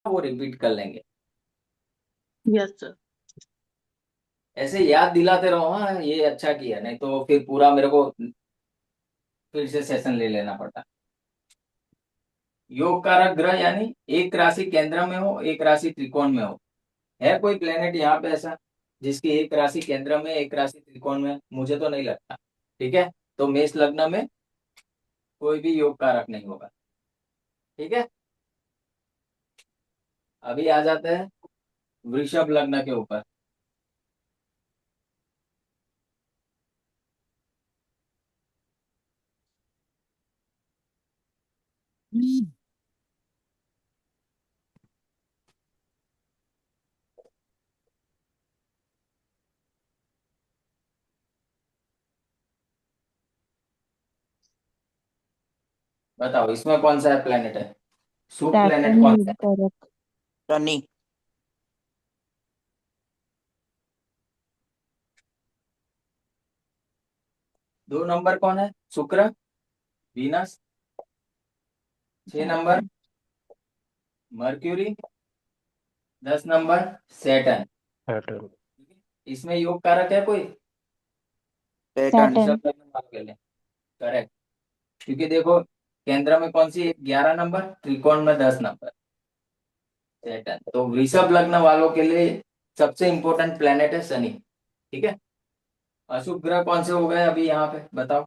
वो रिपीट कर लेंगे। Yes sir. ऐसे याद दिलाते रहो, हाँ ये अच्छा किया, नहीं तो फिर पूरा मेरे को फिर से सेशन ले लेना पड़ता। योग कारक ग्रह यानी एक राशि केंद्र में हो, एक राशि त्रिकोण में हो। है कोई प्लेनेट यहाँ पे ऐसा जिसकी एक राशि केंद्र में, एक राशि त्रिकोण में? मुझे तो नहीं लगता। ठीक है, तो मेष लग्न में कोई भी योग कारक नहीं होगा। ठीक है, अभी आ जाते हैं वृषभ लग्न के ऊपर। बताओ इसमें कौन सा है प्लेनेट है, शुभ प्लेनेट सैटर्न कौन सा योग है? कारक। शनि। दो नंबर कौन है? शुक्र, वीनस। छह number Saturn. Mercury. 10 number Saturn. Saturn. इसमें योग कारक है कोई? सैटर्न। सैटर्न। ऋषभ लग्न वालों के लिए करेक्ट। क्योंकि देखो केंद्र में कौन सी 11 नंबर, त्रिकोण में 10 नंबर, सैटर्न। तो वृषभ लग्न वालों के लिए सबसे इंपॉर्टेंट प्लेनेट है शनि। ठीक है, अशुभ ग्रह कौन से हो गए अभी यहाँ पे बताओ?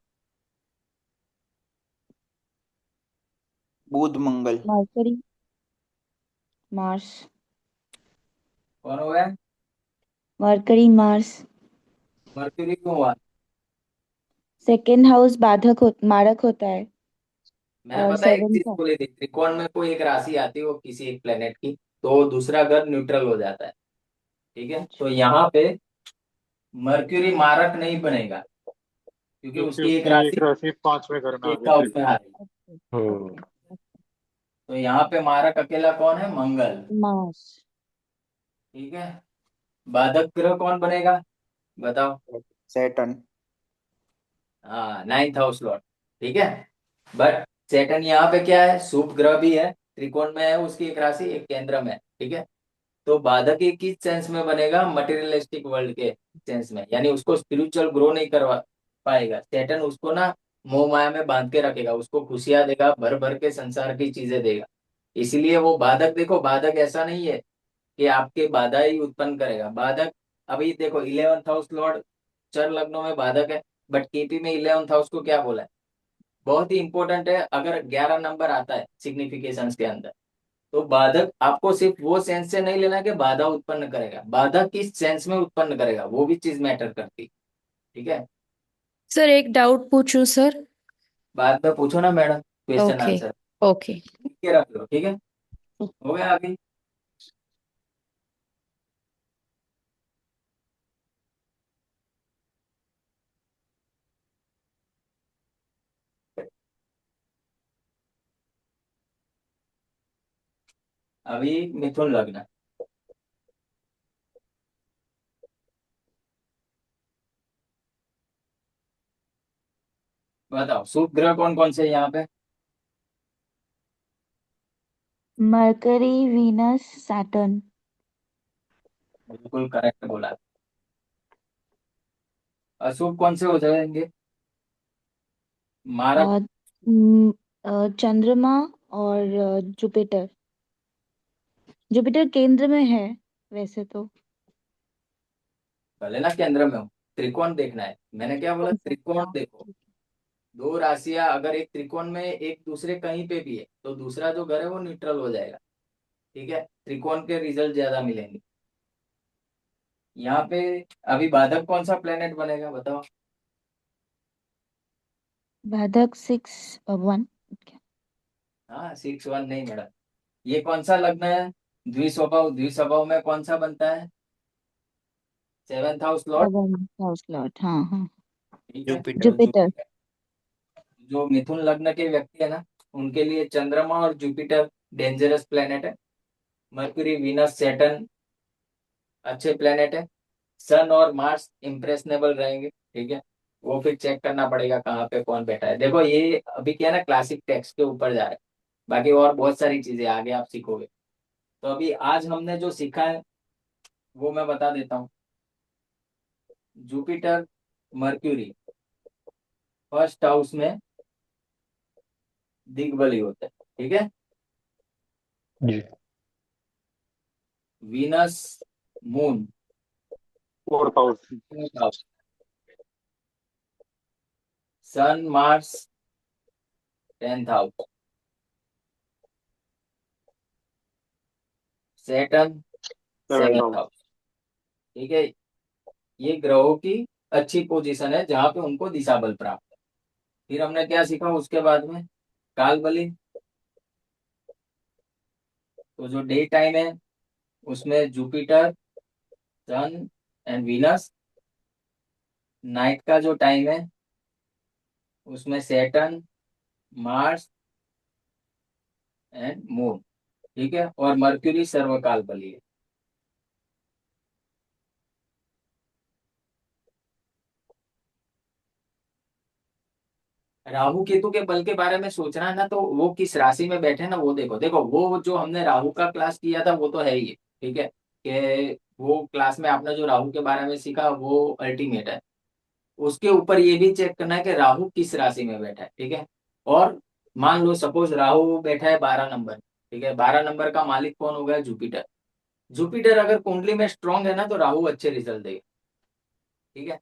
बुध मंगल। मरकरी। मार्स। कौन हो गया? Mercury Mars. मर्क्यूरी क्यों हुआ? सेकेंड हाउस बाधक मारक होता है। मैंने और पता है एक चीज सेवेंथ। बोली थी, त्रिकोण में कोई एक राशि आती है वो किसी एक प्लेनेट की, तो दूसरा ग्रह न्यूट्रल हो जाता है। ठीक है, तो अच्छा। यहाँ पे मर्क्यूरी मारक नहीं बनेगा क्योंकि क्योंकि उसकी एक उसकी एक राशि राशि पांचवें घर में आ एक गई का थी। उसमें आ रही है। ओके। हम्म। ओके। तो यहाँ पे मारक अकेला कौन है? मंगल। मार्स। ठीक है, बाधक ग्रह कौन बनेगा बताओ? सैटर्न। हाँ, 9th हाउस लॉर्ड। ठीक है, बट सैटर्न यहाँ पे क्या है? शुभ ग्रह भी है, त्रिकोण में है, उसकी एक राशि एक केंद्र में है। ठीक है, तो बाधक एक किस सेंस में बनेगा? मटेरियलिस्टिक वर्ल्ड के सेंस में, यानी उसको स्पिरिचुअल ग्रो नहीं करवा पाएगा सैटर्न, उसको ना मोह माया में बांध के रखेगा, उसको खुशियां देगा, भर भर के संसार की चीजें देगा। इसलिए वो बाधक, देखो बाधक ऐसा नहीं है कि आपके बाधा ही उत्पन्न करेगा। बाधक, अभी देखो 11th हाउस लॉर्ड चर लग्नों में बाधक है, बट केपी में 11th हाउस को क्या बोला है? बहुत ही इंपॉर्टेंट है, अगर 11 नंबर आता है सिग्निफिकेशन के अंदर, तो बाधक आपको सिर्फ वो सेंस से नहीं लेना कि बाधा उत्पन्न करेगा, बाधा किस सेंस में उत्पन्न करेगा वो भी चीज मैटर करती। ठीक है, सर एक डाउट पूछूं सर। बाद में पूछो ना madam, question okay. Answer okay. लिख के रख लो। ठीक है, हो गया अभी। अभी मिथुन लग्न, बताओ शुभ ग्रह कौन कौन से हैं यहाँ पे? Mercury Venus Saturn. बिल्कुल करेक्ट बोला। अशुभ कौन से हो जाएंगे? मारक। और न- चंद्रमा और जुपिटर। जुपिटर केंद्र में है वैसे तो। भले ना केंद्र में हो, त्रिकोण देखना है। मैंने क्या बोला? कौन सा? त्रिकोण हाँ देखो। ठीक दो राशियां अगर एक त्रिकोण में एक दूसरे कहीं पे भी है तो दूसरा जो घर है वो न्यूट्रल हो जाएगा। ठीक है, त्रिकोण के रिजल्ट ज्यादा मिलेंगे यहाँ पे। अभी बाधक कौन सा प्लेनेट बनेगा बताओ? है। बाधक 6 1। हाँ, 6 1 नहीं मैडम। ये कौन सा लग्न है? द्विस्वभाव, द्विस्वभाव में कौन सा बनता है? 7th house Lord. 7th house Lord. हाँ हाँ। ठीक है, जुपिटर। तो जुपिटर। जुपिटर। जो मिथुन लग्न के व्यक्ति है ना, उनके लिए चंद्रमा और जुपिटर डेंजरस प्लेनेट है। मर्क्यूरी, वीनस, सैटर्न अच्छे प्लेनेट है। सन और मार्स इम्प्रेशनेबल रहेंगे। ठीक है, वो फिर चेक करना पड़ेगा कहाँ पे कौन बैठा है। देखो ये अभी क्या है ना, क्लासिक टेक्स्ट के ऊपर जा रहा है, बाकी और बहुत सारी चीजें आगे आप सीखोगे। तो अभी आज हमने जो सीखा है वो मैं बता देता हूँ। जुपिटर, मर्क्यूरी फर्स्ट हाउस में दिग्बली होता है, ठीक है। जी। Venus, moon fourth house. Fourth house, sun, Mars 10th house, Saturn seventh 7th house. House, ठीक है। ये ग्रहों की अच्छी पोजीशन है जहां पे उनको दिशा बल प्राप्त है। फिर हमने क्या सीखा उसके बाद में, काल बलि। तो जो डे टाइम है उसमें Jupiter, sun and Venus. Night का जो टाइम है उसमें सैटर्न, मार्स एंड मून, ठीक है। और मर्क्यूरी सर्वकाल बली है। राहु केतु के बल के बारे में सोचना है ना, तो वो किस राशि में बैठे ना वो देखो। देखो वो जो हमने राहु का क्लास किया था वो तो है ही, ठीक है। कि वो क्लास में आपने जो राहु के बारे में सीखा वो अल्टीमेट है। उसके ऊपर ये भी चेक करना है कि राहु किस राशि में बैठा है, ठीक है। और मान लो सपोज राहु बैठा है 12 नंबर, ठीक है। 12 नंबर का मालिक कौन होगा? जुपिटर। जुपिटर अगर कुंडली में स्ट्रांग है ना तो राहु अच्छे रिजल्ट देगा, ठीक है।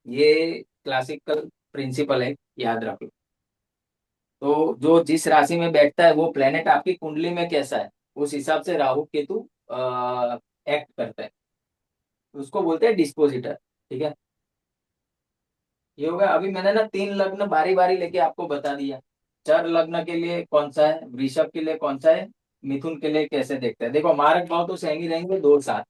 ये क्लासिकल प्रिंसिपल है, याद रखो। तो जो जिस राशि में बैठता है वो प्लेनेट आपकी कुंडली में कैसा है उस हिसाब से राहु केतु एक्ट करता है। उसको बोलते हैं डिस्पोजिटर, ठीक है। ये होगा। अभी मैंने ना 3 लग्न बारी बारी लेके आपको बता दिया। चर लग्न के लिए कौन सा है, वृषभ के लिए कौन सा है, मिथुन के लिए कैसे देखते हैं। देखो मारक भाव तो सेम ही रहेंगे 2 7,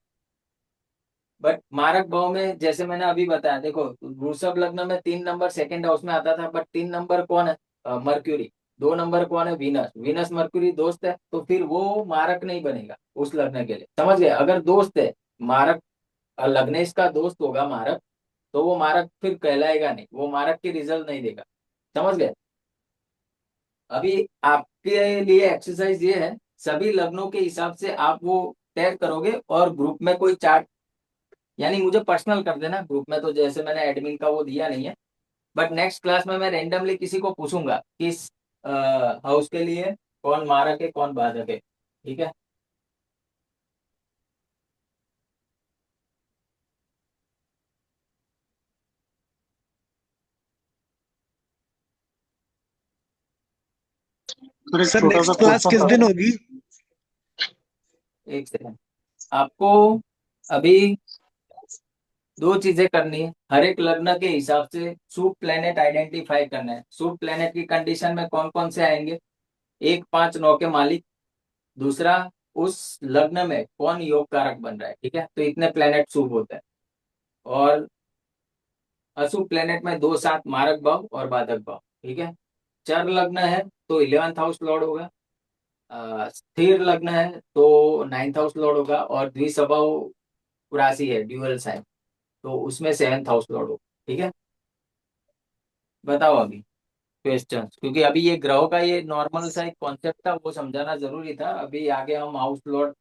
बट मारक भाव में जैसे मैंने अभी बताया, देखो वृषभ लग्न में 3 नंबर सेकंड हाउस में आता था, बट 3 नंबर कौन है? मर्क्यूरी। 2 नंबर कौन है? वीनस। वीनस मर्क्यूरी दोस्त है तो फिर वो मारक नहीं बनेगा उस लग्न के लिए, समझ गए। अगर दोस्त है मारक, लग्न इसका दोस्त होगा मारक, तो वो मारक फिर कहलाएगा नहीं, वो मारक की रिजल्ट नहीं देगा, समझ गए। अभी आपके लिए एक्सरसाइज ये है, सभी लग्नों के हिसाब से आप वो टैग करोगे और ग्रुप में कोई चार्ट, यानी मुझे पर्सनल कर देना ग्रुप में। तो जैसे मैंने एडमिन का वो दिया नहीं है, बट नेक्स्ट क्लास में मैं रेंडमली किसी को पूछूंगा किस हाउस के लिए कौन मारक है कौन बाधक है, ठीक है। सर एक सर छोटा सा नेक्स्ट क्लास क्वेश्चन किस था। दिन होगी? एक सेकंड, आपको अभी 2 चीजें करनी है। हर एक लग्न के हिसाब से शुभ प्लेनेट आइडेंटिफाई करना है। शुभ प्लेनेट की कंडीशन में कौन कौन से आएंगे? 1 5 9 के मालिक। दूसरा, उस लग्न में कौन योग कारक बन रहा है, ठीक है। तो इतने प्लेनेट शुभ होते हैं। और अशुभ प्लेनेट में 2 7 मारक भाव और बाधक भाव, ठीक है। चर लग्न है तो 11th हाउस लॉर्ड होगा। स्थिर लग्न है तो 9th हाउस लॉर्ड होगा। और द्विसभाव राशि है ड्यूअल साइन, तो उसमें 7th हाउस लॉर्ड होगा, ठीक है। बताओ अभी क्वेश्चन, क्योंकि अभी ये ग्रहों का ये नॉर्मल सा एक कॉन्सेप्ट था वो समझाना जरूरी था। अभी आगे हम हाउस लॉर्ड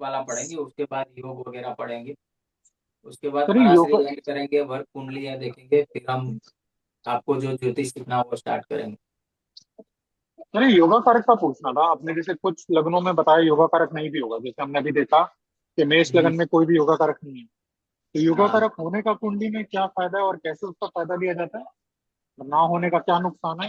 वाला पढ़ेंगे, उसके बाद योग वगैरह पढ़ेंगे, उसके बाद सर पराश्री योगा एंड करेंगे, वर्क कुंडलियां देखेंगे, फिर हम आपको जो ज्योतिष सीखना वो स्टार्ट करेंगे। सर योगा कारक का पूछना था आपने, जैसे कुछ लग्नों में बताया योगा कारक नहीं भी होगा, जैसे हमने अभी देखा कि मेष हम्म, लगन में कोई भी योगा कारक नहीं है। तो योगा हाँ। कारक होने का कुंडली में क्या फायदा है और कैसे उसका फायदा लिया जाता है, और ना होने का क्या नुकसान है?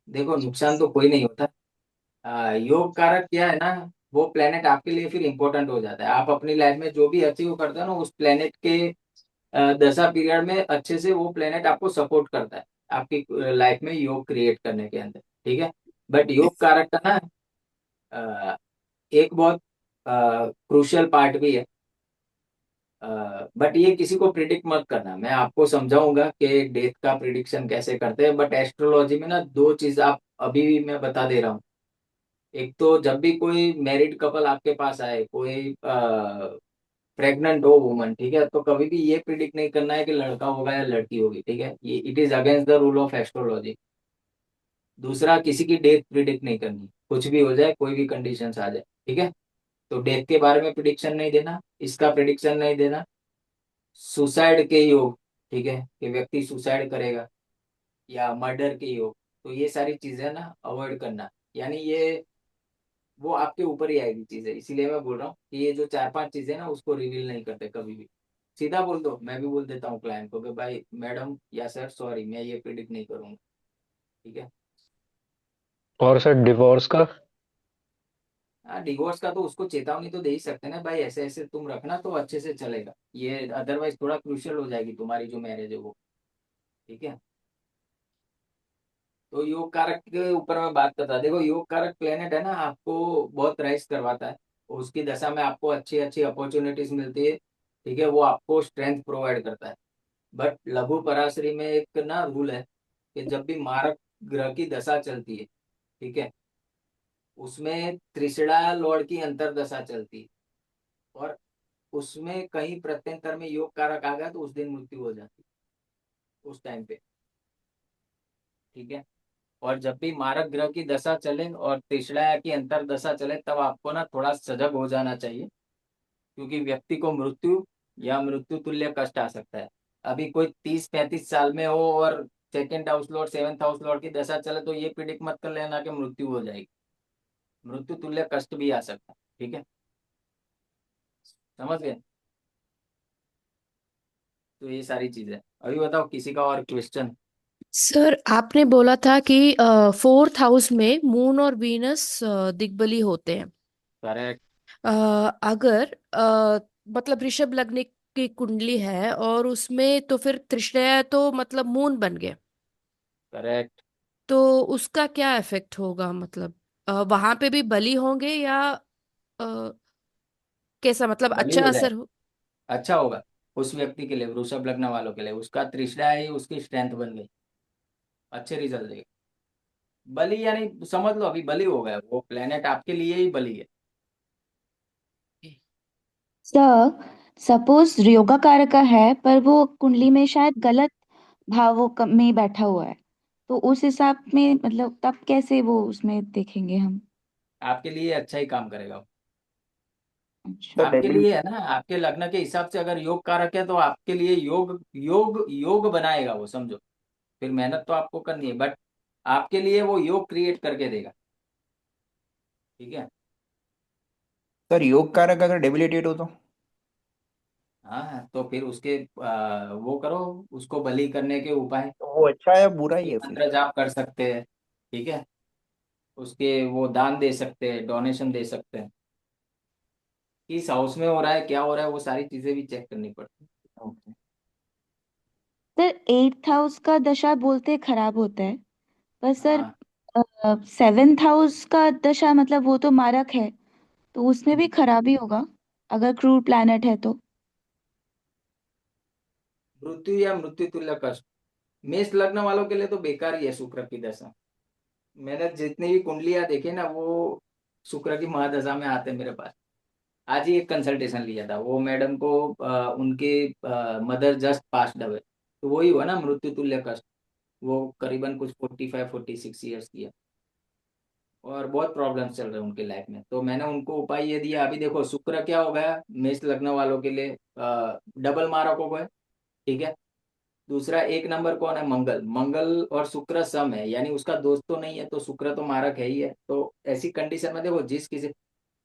देखो नुकसान तो कोई नहीं होता। योग कारक क्या है ना, वो प्लेनेट आपके लिए फिर इंपॉर्टेंट हो जाता है। आप अपनी लाइफ में जो भी अचीव करते हो ना उस प्लेनेट के दशा पीरियड में अच्छे से वो प्लेनेट आपको सपोर्ट करता है आपकी लाइफ में योग क्रिएट करने के अंदर, ठीक है। बट योग कारक का ना अ, एक बहुत क्रूशियल पार्ट भी है। बट ये किसी को प्रिडिक्ट मत करना, मैं आपको समझाऊंगा कि डेथ का प्रिडिक्शन कैसे करते हैं। बट एस्ट्रोलॉजी में ना 2 चीज आप अभी भी मैं बता दे रहा हूँ। एक तो जब भी कोई मैरिड कपल आपके पास आए, कोई प्रेग्नेंट हो वुमन, ठीक है, तो कभी भी ये प्रिडिक्ट नहीं करना है कि लड़का होगा या लड़की होगी, ठीक है। ये it is against the rule of astrology. दूसरा, किसी की डेथ प्रिडिक्ट नहीं करनी, कुछ भी हो जाए, कोई भी कंडीशन आ जाए, ठीक है। तो डेथ के बारे में प्रिडिक्शन नहीं देना, इसका प्रिडिक्शन नहीं देना, सुसाइड के योग, ठीक है, कि व्यक्ति सुसाइड करेगा, या मर्डर के योग, तो ये सारी चीजें ना अवॉइड करना। यानी ये वो आपके ऊपर ही आएगी चीजें, इसीलिए मैं बोल रहा हूँ कि ये जो चार पांच चीजें ना उसको रिवील नहीं करते कभी भी। सीधा बोल दो, मैं भी बोल देता हूँ क्लाइंट को कि भाई मैडम या सर सॉरी, मैं ये प्रिडिक्ट नहीं करूंगा, ठीक है। और सर डिवोर्स का? हाँ, डिवोर्स का तो उसको चेतावनी तो दे ही सकते हैं ना, भाई ऐसे ऐसे तुम रखना तो अच्छे से चलेगा, ये अदरवाइज थोड़ा क्रूशियल हो जाएगी तुम्हारी जो मैरिज है वो, ठीक है। तो योग कारक के ऊपर मैं बात करता, देखो योग कारक प्लेनेट है ना, आपको बहुत राइज करवाता है, उसकी दशा में आपको अच्छी अच्छी अपॉर्चुनिटीज मिलती है, ठीक है, वो आपको स्ट्रेंथ प्रोवाइड करता है। बट लघु पराशरी में एक ना रूल है कि जब भी मारक ग्रह की दशा चलती है, ठीक है, उसमें त्रिशिणा लॉर्ड की अंतरदशा चलती है, और उसमें कहीं प्रत्यंतर में योग कारक आ गया तो उस दिन मृत्यु हो जाती है उस टाइम पे, ठीक है। और जब भी मारक ग्रह की दशा चले और तीसरा की अंतर दशा चले, तब आपको ना थोड़ा सजग हो जाना चाहिए, क्योंकि व्यक्ति को मृत्यु या मृत्यु तुल्य कष्ट आ सकता है। अभी कोई 30-35 साल में हो और second house Lord seventh house Lord की दशा चले, तो ये प्रिडिक्ट मत कर लेना कि मृत्यु हो जाएगी, मृत्यु तुल्य कष्ट भी आ सकता है, ठीक है, समझ गए। तो ये सारी चीजें, अभी बताओ किसी का और क्वेश्चन। सर आपने बोला था कि फोर्थ हाउस में मून और वीनस दिग्बली होते हैं। करेक्ट। अ, अगर मतलब ऋषभ लग्न की कुंडली है और उसमें तो फिर तृष्णा तो मतलब मून बन गए, करेक्ट। तो उसका क्या इफेक्ट होगा, मतलब वहां पे भी बली होंगे या अ, कैसा, मतलब बली अच्छा हो जाए, असर हो? अच्छा होगा उस व्यक्ति के लिए, वृषभ लग्न वालों के लिए, उसका तृष्णा ही उसकी स्ट्रेंथ बन गई, अच्छे रिजल्ट देगा। बलि यानी समझ लो अभी बलि हो गया, वो प्लेनेट आपके लिए ही बलि है। सर, सपोज योगा कारक का है पर वो कुंडली में शायद गलत भावों में बैठा हुआ है, तो उस हिसाब में मतलब तब कैसे वो उसमें देखेंगे हम? आपके लिए अच्छा ही काम करेगा वो। अच्छा। सर आपके डेबिल लिए है ना, आपके लग्न के हिसाब से अगर योग कारक है तो आपके लिए योग योग योग बनाएगा वो, समझो। फिर मेहनत तो आपको करनी है, बट आपके लिए वो योग क्रिएट करके देगा, ठीक है। सर योग कारक अगर डेबिलिटेट हो तो? हाँ हाँ, तो फिर उसके वो करो, उसको बलि करने के उपाय, तो वो अच्छा है या बुरा ही उसके है फिर? मंत्र जाप कर सकते हैं, ठीक है, उसके वो दान दे सकते हैं, डोनेशन दे सकते हैं। किस हाउस में हो रहा है, क्या हो रहा है, वो सारी चीजें भी चेक करनी पड़ती ओके। सर, एट्थ हाउस का दशा बोलते खराब होता है, पर है। सर हाँ। सेवेंथ हाउस का दशा मतलब वो तो मारक है, तो उसमें भी खराबी होगा अगर क्रूर प्लैनेट है तो। मृत्यु या मृत्यु तुल्य कष्ट, मेष लग्न वालों के लिए तो बेकार ही है शुक्र की दशा। मैंने जितनी भी कुंडलियां देखी ना, वो शुक्र की महादशा में आते हैं मेरे पास। आज ही एक कंसल्टेशन लिया था, वो मैडम को उनके मदर जस्ट पास्ड अवे, तो वही हुआ ना मृत्यु तुल्य कष्ट। वो करीबन कुछ 45-46 ईयर्स की है, और बहुत प्रॉब्लम्स चल रहे हैं उनके लाइफ में। तो मैंने उनको उपाय ये दिया, अभी देखो शुक्र क्या हो गया मेष लग्न वालों के लिए, डबल मारक हो गए, ठीक है। दूसरा एक नंबर कौन है, मंगल, मंगल और शुक्र सम है, यानी उसका दोस्त तो नहीं है, तो शुक्र तो मारक है ही है। तो ऐसी कंडीशन में देखो, जिस किसी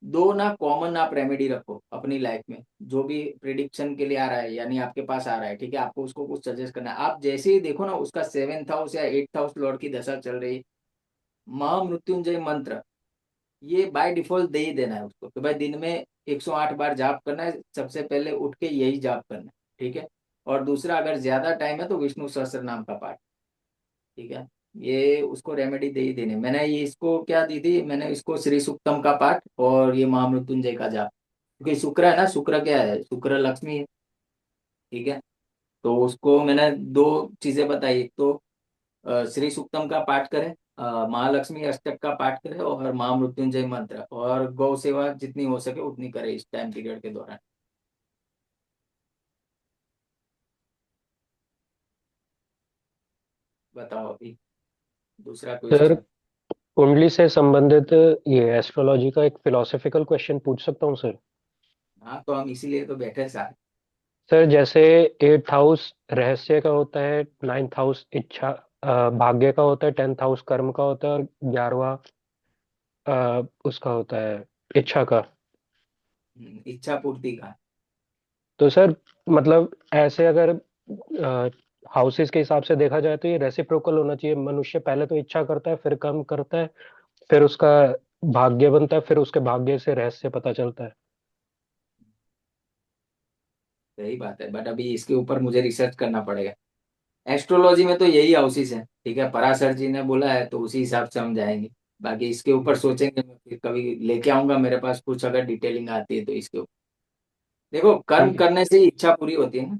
दो ना कॉमन आप रेमेडी रखो अपनी लाइफ में, जो भी प्रिडिक्शन के लिए आ रहा है, यानी आपके पास आ रहा है, ठीक है, आपको उसको कुछ सजेस्ट करना है। आप जैसे ही देखो ना उसका सेवेंथ हाउस या एट्थ हाउस लॉर्ड की दशा चल रही, महामृत्युंजय मंत्र ये बाय डिफॉल्ट दे ही देना है उसको, तो भाई दिन में 108 बार जाप करना है, सबसे पहले उठ के यही जाप करना है, ठीक है। और दूसरा, अगर ज्यादा टाइम है तो विष्णु सहस्त्र नाम का पाठ, ठीक है। ये उसको रेमेडी दे ही देने, मैंने ये इसको क्या दी थी, मैंने इसको श्री सूक्तम का पाठ और ये महामृत्युंजय का जाप, क्योंकि शुक्र है ना, शुक्र क्या है, शुक्र लक्ष्मी है, ठीक है। तो उसको मैंने दो चीजें बताई, एक तो श्री सूक्तम का पाठ करें, महालक्ष्मी अष्टक का पाठ करें, और महामृत्युंजय मंत्र, और गौ सेवा जितनी हो सके उतनी करें इस टाइम पीरियड के दौरान। बताओ अभी। दूसरा सर क्वेश्चन। कुंडली से संबंधित ये एस्ट्रोलॉजी का एक फिलोसॉफिकल क्वेश्चन पूछ सकता हूँ सर? हाँ, तो हम इसीलिए तो बैठे साथ। सर जैसे 8th हाउस रहस्य का होता है, 9th हाउस इच्छा भाग्य का होता है, 10th हाउस कर्म का होता है, और 11वां उसका होता है इच्छा का। इच्छा पूर्ति का। तो सर मतलब ऐसे अगर हाउसेस के हिसाब से देखा जाए तो ये रेसिप्रोकल होना चाहिए। मनुष्य पहले तो इच्छा करता है, फिर कर्म करता है, फिर उसका भाग्य बनता है, फिर उसके भाग्य से रहस्य पता चलता है। सही बात है, बट अभी इसके ऊपर मुझे रिसर्च करना पड़ेगा। एस्ट्रोलॉजी में तो यही हाउसेस है, ठीक है, पराशर जी ने बोला है तो उसी हिसाब से हम जाएंगे। बाकी इसके ऊपर सोचेंगे, मैं फिर कभी लेके आऊंगा मेरे पास कुछ अगर डिटेलिंग आती है तो इसके ऊपर। देखो, कर्म ठीक है। करने से ही इच्छा पूरी होती है ना।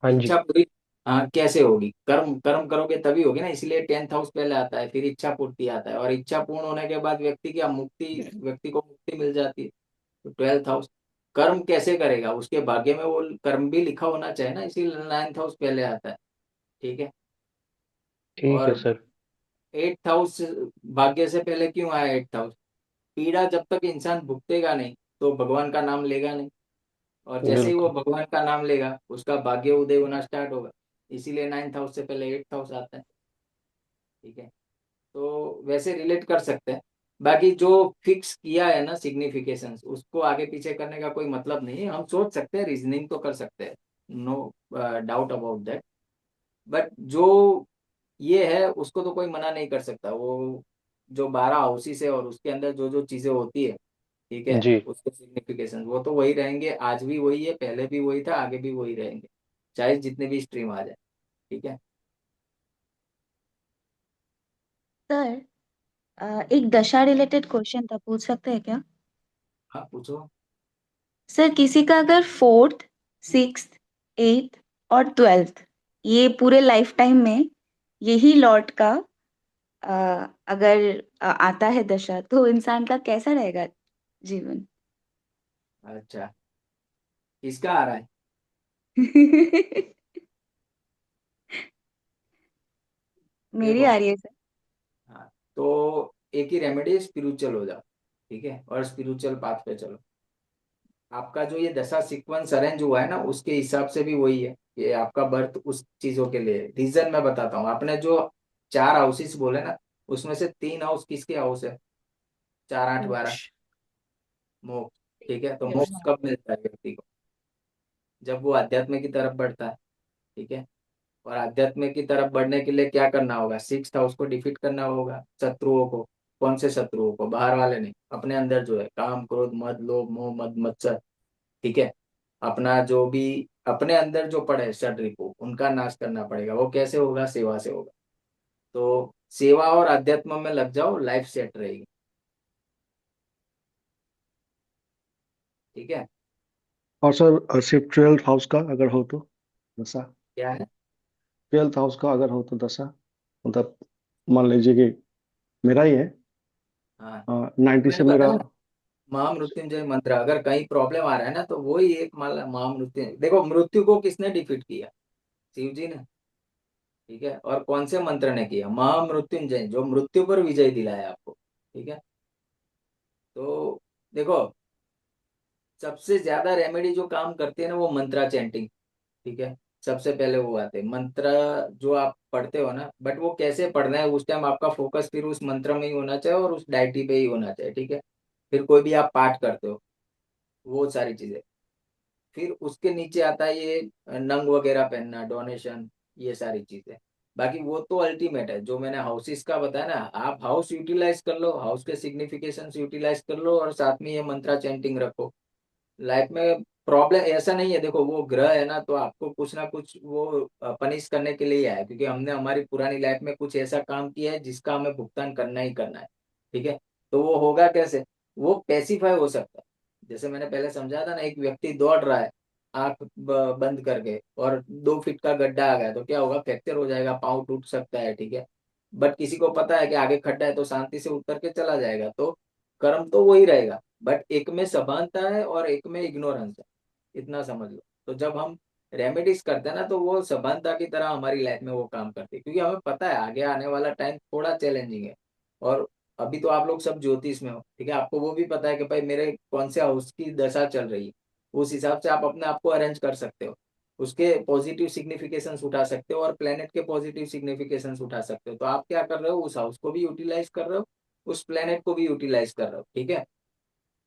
हाँ जी। इच्छा पूरी हाँ कैसे होगी? कर्म कर्म करोगे तभी होगी ना, इसलिए 10th हाउस पहले आता है, फिर इच्छा पूर्ति आता है, और इच्छा पूर्ण होने के बाद व्यक्ति को मुक्ति मिल जाती है। तो 12th हाउस कर्म कैसे करेगा, उसके भाग्य में वो कर्म भी लिखा होना चाहिए ना, इसीलिए 9th हाउस पहले आता है। ठीक है। ठीक है और सर। 8th हाउस भाग्य से पहले क्यों आया 8th हाउस? पीड़ा जब तक इंसान भुगतेगा नहीं तो भगवान का नाम लेगा नहीं, और जैसे ही वो बिल्कुल। भगवान का नाम लेगा उसका भाग्य उदय होना स्टार्ट होगा। इसीलिए 9th हाउस से पहले 8th हाउस आता है। ठीक है। तो वैसे रिलेट कर सकते हैं। बाकी जो फिक्स किया है ना सिग्निफिकेशन, उसको आगे पीछे करने का कोई मतलब नहीं है। हम सोच सकते हैं, रीजनिंग तो कर सकते हैं, no doubt about that. But जो ये है उसको तो कोई मना नहीं कर सकता। वो जो 12 हाउसेस है और उसके अंदर जो जो चीजें होती है, ठीक है, जी। उसके सिग्निफिकेशन वो तो वही रहेंगे। आज भी वही है, पहले भी वही था, आगे भी वही रहेंगे, चाहे जितने भी स्ट्रीम आ जाए। ठीक है। सर, एक दशा रिलेटेड क्वेश्चन था, पूछ सकते हैं क्या? हाँ, पूछो। सर, किसी का अगर 4th, 6th, 8th और 12th, ये पूरे लाइफ टाइम में यही लॉर्ड का अगर आता है दशा, तो इंसान का कैसा रहेगा जीवन? अच्छा, किसका आ रहा है? मेरी देखो, आ रही है सर। हाँ, तो एक ही रेमेडी, स्पिरिचुअल हो जाओ। ठीक है, और स्पिरिचुअल पाथ पे चलो। आपका जो ये दशा सीक्वेंस अरेंज हुआ है ना, उसके हिसाब से भी वही है कि आपका बर्थ उस चीजों के लिए। रीजन मैं बताता हूँ। आपने जो 4 हाउसेस बोले ना, उसमें से 3 हाउस किसके हाउस है? 4, 8, 12। मोक्ष। मोक्ष। ठीक है, तो मोक्ष हाँ। कब मिलता है व्यक्ति को? जब वो अध्यात्म की तरफ बढ़ता है। ठीक है। और आध्यात्म की तरफ बढ़ने के लिए क्या करना होगा? 6th हाउस को डिफीट करना होगा, शत्रुओं को। कौन से शत्रुओं को? बाहर वाले नहीं, अपने अंदर जो है काम, क्रोध, मद, लोभ, मोह, मद, मत्सर। ठीक है। अपना जो भी अपने अंदर जो पड़े षड्रिपु, उनका नाश करना पड़ेगा। वो कैसे होगा? सेवा से होगा। तो सेवा और अध्यात्म में लग जाओ, लाइफ सेट रहेगी। ठीक है। और सर सिर्फ 12th हाउस का अगर हो तो दशा, क्या है? 12th हाउस का अगर हो तो दशा, मतलब मान लीजिए कि मेरा ही है, हाँ, 90 मैंने से मेरा। बताया ना, महामृत्युंजय मंत्र। अगर कहीं प्रॉब्लम आ रहा है ना, तो वही एक माला महामृत्यु। देखो, मृत्यु को किसने डिफीट किया? शिव जी ने। ठीक है। और कौन से मंत्र ने किया? महामृत्युंजय, जो मृत्यु पर विजय दिलाया आपको। ठीक है। तो देखो, सबसे ज्यादा रेमेडी जो काम करती है ना, वो मंत्रा चैंटिंग। ठीक है। सबसे पहले वो आते हैं मंत्र, जो आप पढ़ते हो ना। बट वो कैसे पढ़ना है, उस टाइम आपका फोकस फिर उस मंत्र में ही होना चाहिए और उस डायटी पे ही होना चाहिए। ठीक है। फिर कोई भी आप पाठ करते हो, वो सारी चीजें। फिर उसके नीचे आता है ये नंग वगैरह पहनना, डोनेशन, ये सारी चीजें। बाकी वो तो अल्टीमेट है। जो मैंने हाउसेस का बताया ना, आप हाउस यूटिलाइज कर लो, हाउस के सिग्निफिकेशन यूटिलाइज कर लो, और साथ में ये मंत्रा चैंटिंग रखो। लाइफ में प्रॉब्लम ऐसा नहीं है। देखो, वो ग्रह है ना, तो आपको कुछ ना कुछ वो पनिश करने के लिए ही आया, क्योंकि हमने हमारी पुरानी लाइफ में कुछ ऐसा काम किया है जिसका हमें भुगतान करना ही करना है। ठीक है। तो वो होगा कैसे? वो पैसिफाई हो सकता है। जैसे मैंने पहले समझा था ना, एक व्यक्ति दौड़ रहा है आंख बंद करके, और 2 फीट का गड्ढा आ गया, तो क्या होगा? फ्रैक्चर हो जाएगा, पाँव टूट सकता है। ठीक है। बट किसी को पता है कि आगे खड्डा है, तो शांति से उतर के चला जाएगा। तो कर्म तो वही रहेगा, बट एक में सभानता है और एक में इग्नोरेंस है। इतना समझ लो। तो जब हम रेमेडीज करते हैं ना, तो वो सभानता की तरह हमारी लाइफ में वो काम करती है, क्योंकि हमें पता है आगे आने वाला टाइम थोड़ा चैलेंजिंग है। और अभी तो आप लोग सब ज्योतिष में हो, ठीक है, आपको वो भी पता है कि भाई मेरे कौन से हाउस की दशा चल रही है। उस हिसाब से आप अपने आप को अरेंज कर सकते हो, उसके पॉजिटिव सिग्निफिकेशंस उठा सकते हो और प्लेनेट के पॉजिटिव सिग्निफिकेशंस उठा सकते हो। तो आप क्या कर रहे हो, उस हाउस को भी यूटिलाइज कर रहे हो, उस प्लेनेट को भी यूटिलाइज कर रहे हो, ठीक है।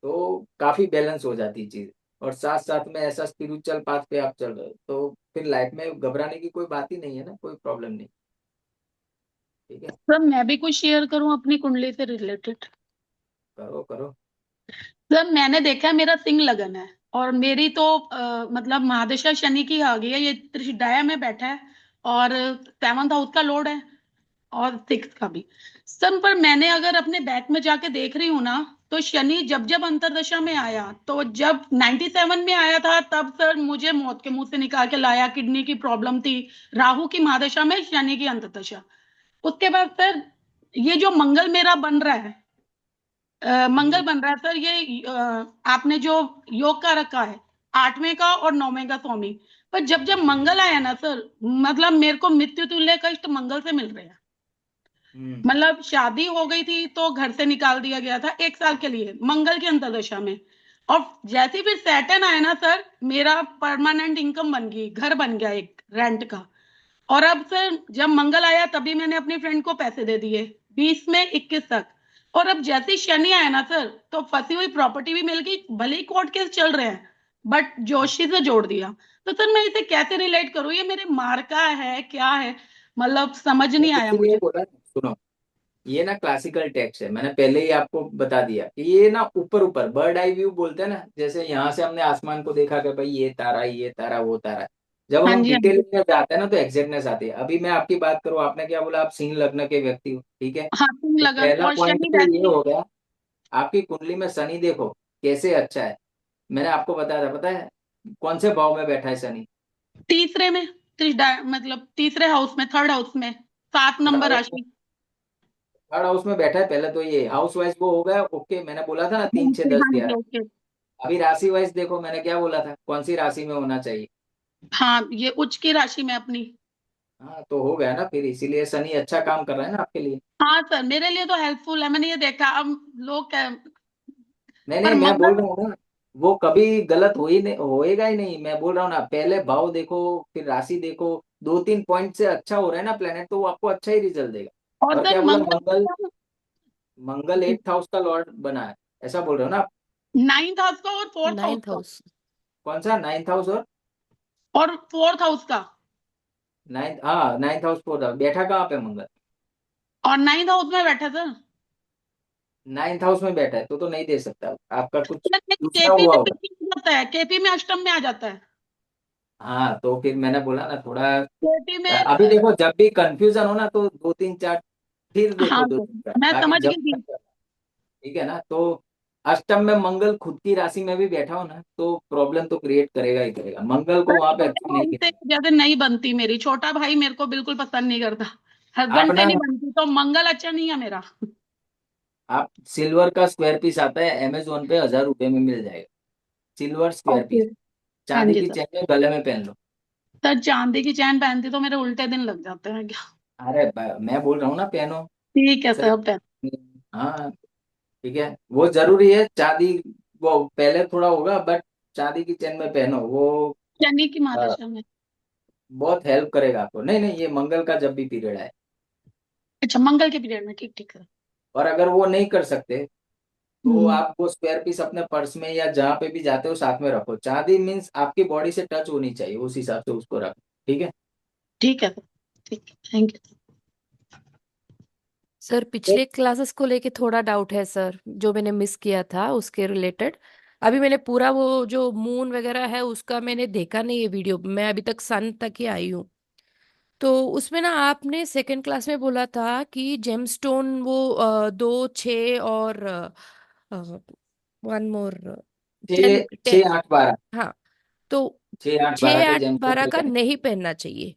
तो काफी बैलेंस हो जाती है चीज। और साथ साथ में ऐसा स्पिरिचुअल पाथ पे आप चल रहे हो, तो फिर लाइफ में घबराने की कोई बात ही नहीं है ना, कोई प्रॉब्लम नहीं। ठीक है, सर मैं भी कुछ शेयर करूं अपनी कुंडली से रिलेटेड। करो करो। सर मैंने देखा है मेरा सिंह लगन है, और मेरी तो मतलब महादशा शनि की आ गई है, ये त्रिशदाया में बैठा है, और 7th हाउस का लॉर्ड है, और 6th का भी। सर पर मैंने अगर अपने बैक में जाके देख रही हूँ ना, तो शनि जब जब अंतरदशा में आया, तो जब 97 में आया था तब सर मुझे मौत के मुंह से निकाल के लाया, किडनी की प्रॉब्लम थी। राहु की महादशा में शनि की अंतरदशा। उसके बाद सर ये जो मंगल मेरा बन रहा है, मंगल बन रहा है सर, ये आपने जो योग का रखा है 8वें का और 9वें का स्वामी। पर जब जब मंगल आया ना सर, मतलब मेरे को मृत्यु तुल्य कष्ट मंगल से मिल रहे हैं। हम्म। मतलब शादी हो गई थी तो घर से निकाल दिया गया था 1 साल के लिए मंगल की अंतर्दशा में। और जैसे ही फिर सैटर्न आया ना सर, मेरा परमानेंट इनकम बन गई, घर बन गया एक रेंट का। और अब सर जब मंगल आया तभी मैंने अपनी फ्रेंड को पैसे दे दिए, 20 में 21 तक। और अब जैसे ही शनि आया ना सर, तो फंसी हुई प्रॉपर्टी भी मिल गई, भले ही कोर्ट केस चल रहे हैं, बट जोशी से जोड़ दिया। तो सर मैं इसे कैसे रिलेट करूं, ये मेरे मार्का है क्या है, मतलब समझ मैं नहीं आया इसीलिए मुझे। बोला, सुनो, ये ना क्लासिकल टेक्स्ट है, मैंने पहले ही आपको बता दिया कि ये ना ऊपर ऊपर बर्ड आई व्यू बोलते हैं ना, जैसे यहाँ से हमने आसमान को देखा कि भाई ये तारा वो तारा। जब हाँ हम जी हाँ डिटेल जी। में जाते हैं ना तो एग्जैक्टनेस आती है। अभी मैं आपकी बात करूँ, आपने क्या बोला, आप सिंह लग्न के व्यक्ति हो, ठीक है। हाँ सिंह तो लगन पहला और पॉइंट शनि तो ये वैसे ही हो गया, आपकी कुंडली में शनि देखो कैसे अच्छा है। मैंने आपको बताया था, पता है कौन से भाव में बैठा है शनि? तीसरे में, मतलब तीसरे हाउस में, 3rd हाउस में, 7 नंबर राशि। थर्ड हाउस में बैठा है। पहले तो ये हाउस वाइज वो हो गया, ओके, मैंने बोला था ना 3 6 ओके 10 हाँ जी 11। ओके। अभी राशि वाइज देखो, मैंने क्या बोला था, कौन सी राशि में होना चाहिए। हाँ ये उच्च की राशि में अपनी। हाँ तो हो गया ना, फिर इसीलिए शनि अच्छा काम कर रहा है ना आपके लिए। हाँ सर मेरे लिए तो हेल्पफुल है, मैंने ये देखा। अब लोग नहीं पर नहीं, मैं बोल मंगल। रहा हूँ ना, वो कभी गलत हो ही नहीं, होएगा ही नहीं। मैं बोल रहा हूँ ना, पहले भाव देखो, फिर राशि देखो, 2 3 पॉइंट से अच्छा हो रहा है ना प्लेनेट, तो वो आपको अच्छा ही रिजल्ट देगा। और और सर क्या बोला, मंगल, मंगल मंगल 8th हाउस का लॉर्ड बना है, ऐसा बोल रहे हो ना आप? 9th हाउस का और 4th हाउस 9th का। हाउस। कौन सा 9th हाउस और और 4th हाउस का। 9th? हाँ 9th हाउस 4th हाउस बैठा कहाँ पे मंगल? और 9th हाउस में बैठा सर। 9th हाउस में बैठा है तो नहीं दे सकता, आपका कुछ दूसरा केपी हुआ में होगा। भी आ जाता है, केपी में अष्टम में आ जाता है। हाँ तो फिर मैंने बोला ना थोड़ा, केपी में अभी देखो जब भी कंफ्यूजन हो ना तो 2 3 4 फिर देखो, हाँ दो सर तीन चार, मैं बाकी समझ जब गई थी। तक, ठीक है ना। तो अष्टम में मंगल खुद की राशि में भी बैठा हो ना, तो प्रॉब्लम तो क्रिएट करेगा ही करेगा। मंगल को सर वहां पे छोटे अच्छा नहीं भाई से किया। जैसे नहीं बनती मेरी, छोटा भाई मेरे को बिल्कुल पसंद नहीं करता, हस्बैंड आप से ना, नहीं बनती, तो मंगल अच्छा नहीं है मेरा। आप सिल्वर का स्क्वायर पीस आता है अमेजोन पे, 1000 रुपए में मिल जाएगा, सिल्वर स्क्वायर ओके। पीस। हाँ चांदी जी की सर। चेन में गले में पहन लो। सर चांदी की चैन पहनती तो मेरे उल्टे दिन लग जाते हैं क्या। अरे मैं बोल रहा हूँ ना, पहनो। ठीक है सही। सर पहन। हाँ ठीक है, वो जरूरी है चांदी। वो पहले थोड़ा होगा, बट चांदी की चेन में पहनो वो। शनि की अ, महादशा में। बहुत हेल्प करेगा आपको। नहीं नहीं, ये मंगल का जब भी पीरियड है। अच्छा मंगल के पीरियड में, ठीक ठीक सर। और अगर वो नहीं कर सकते, तो हम्म। आप वो स्क्वायर पीस अपने पर्स में या जहां पे भी जाते हो साथ में रखो। चांदी मीन्स आपकी बॉडी से टच होनी चाहिए, उस हिसाब से उसको रखो, ठीक है। ठीक है सर। ठीक है, थैंक यू। सर पिछले क्लासेस को लेके थोड़ा डाउट है सर, जो मैंने मिस किया था उसके रिलेटेड। अभी मैंने पूरा वो जो मून वगैरह है उसका मैंने देखा नहीं है वीडियो, मैं अभी तक सन तक ही आई हूँ। तो उसमें ना आपने सेकंड क्लास में बोला था कि जेमस्टोन वो 2 6 और 1 मोर टेन छः टेन। 6 8 12, हाँ, तो 6 8 12 छः के आठ जेमस्टोन बारह पे का जाएंगे। नहीं पहनना चाहिए,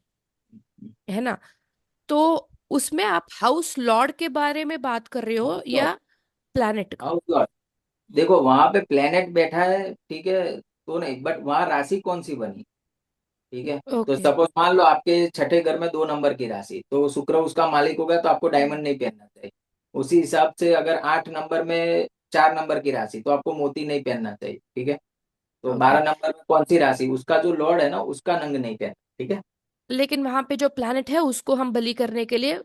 है ना? तो उसमें आप हाउस लॉर्ड के बारे में बात कर रहे हो हाउस लॉर्ड, या प्लैनेट का? हाउस लॉर्ड, देखो वहां पे प्लेनेट बैठा है, ठीक है, तो नहीं, बट वहां राशि कौन सी बनी? ठीक है। तो ओके। सपोज मान लो आपके छठे घर में 2 नंबर की राशि, तो शुक्र उसका मालिक हो गया, तो आपको डायमंड नहीं पहनना चाहिए। उसी हिसाब से अगर 8 नंबर में 4 नंबर की राशि, तो आपको मोती नहीं पहनना चाहिए। ठीक है। तो ओके। 12 नंबर में कौन सी राशि, उसका जो लॉर्ड है ना, उसका नंग नहीं पहनना। ठीक है। लेकिन वहां पे जो प्लैनेट है उसको हम बलि करने के लिए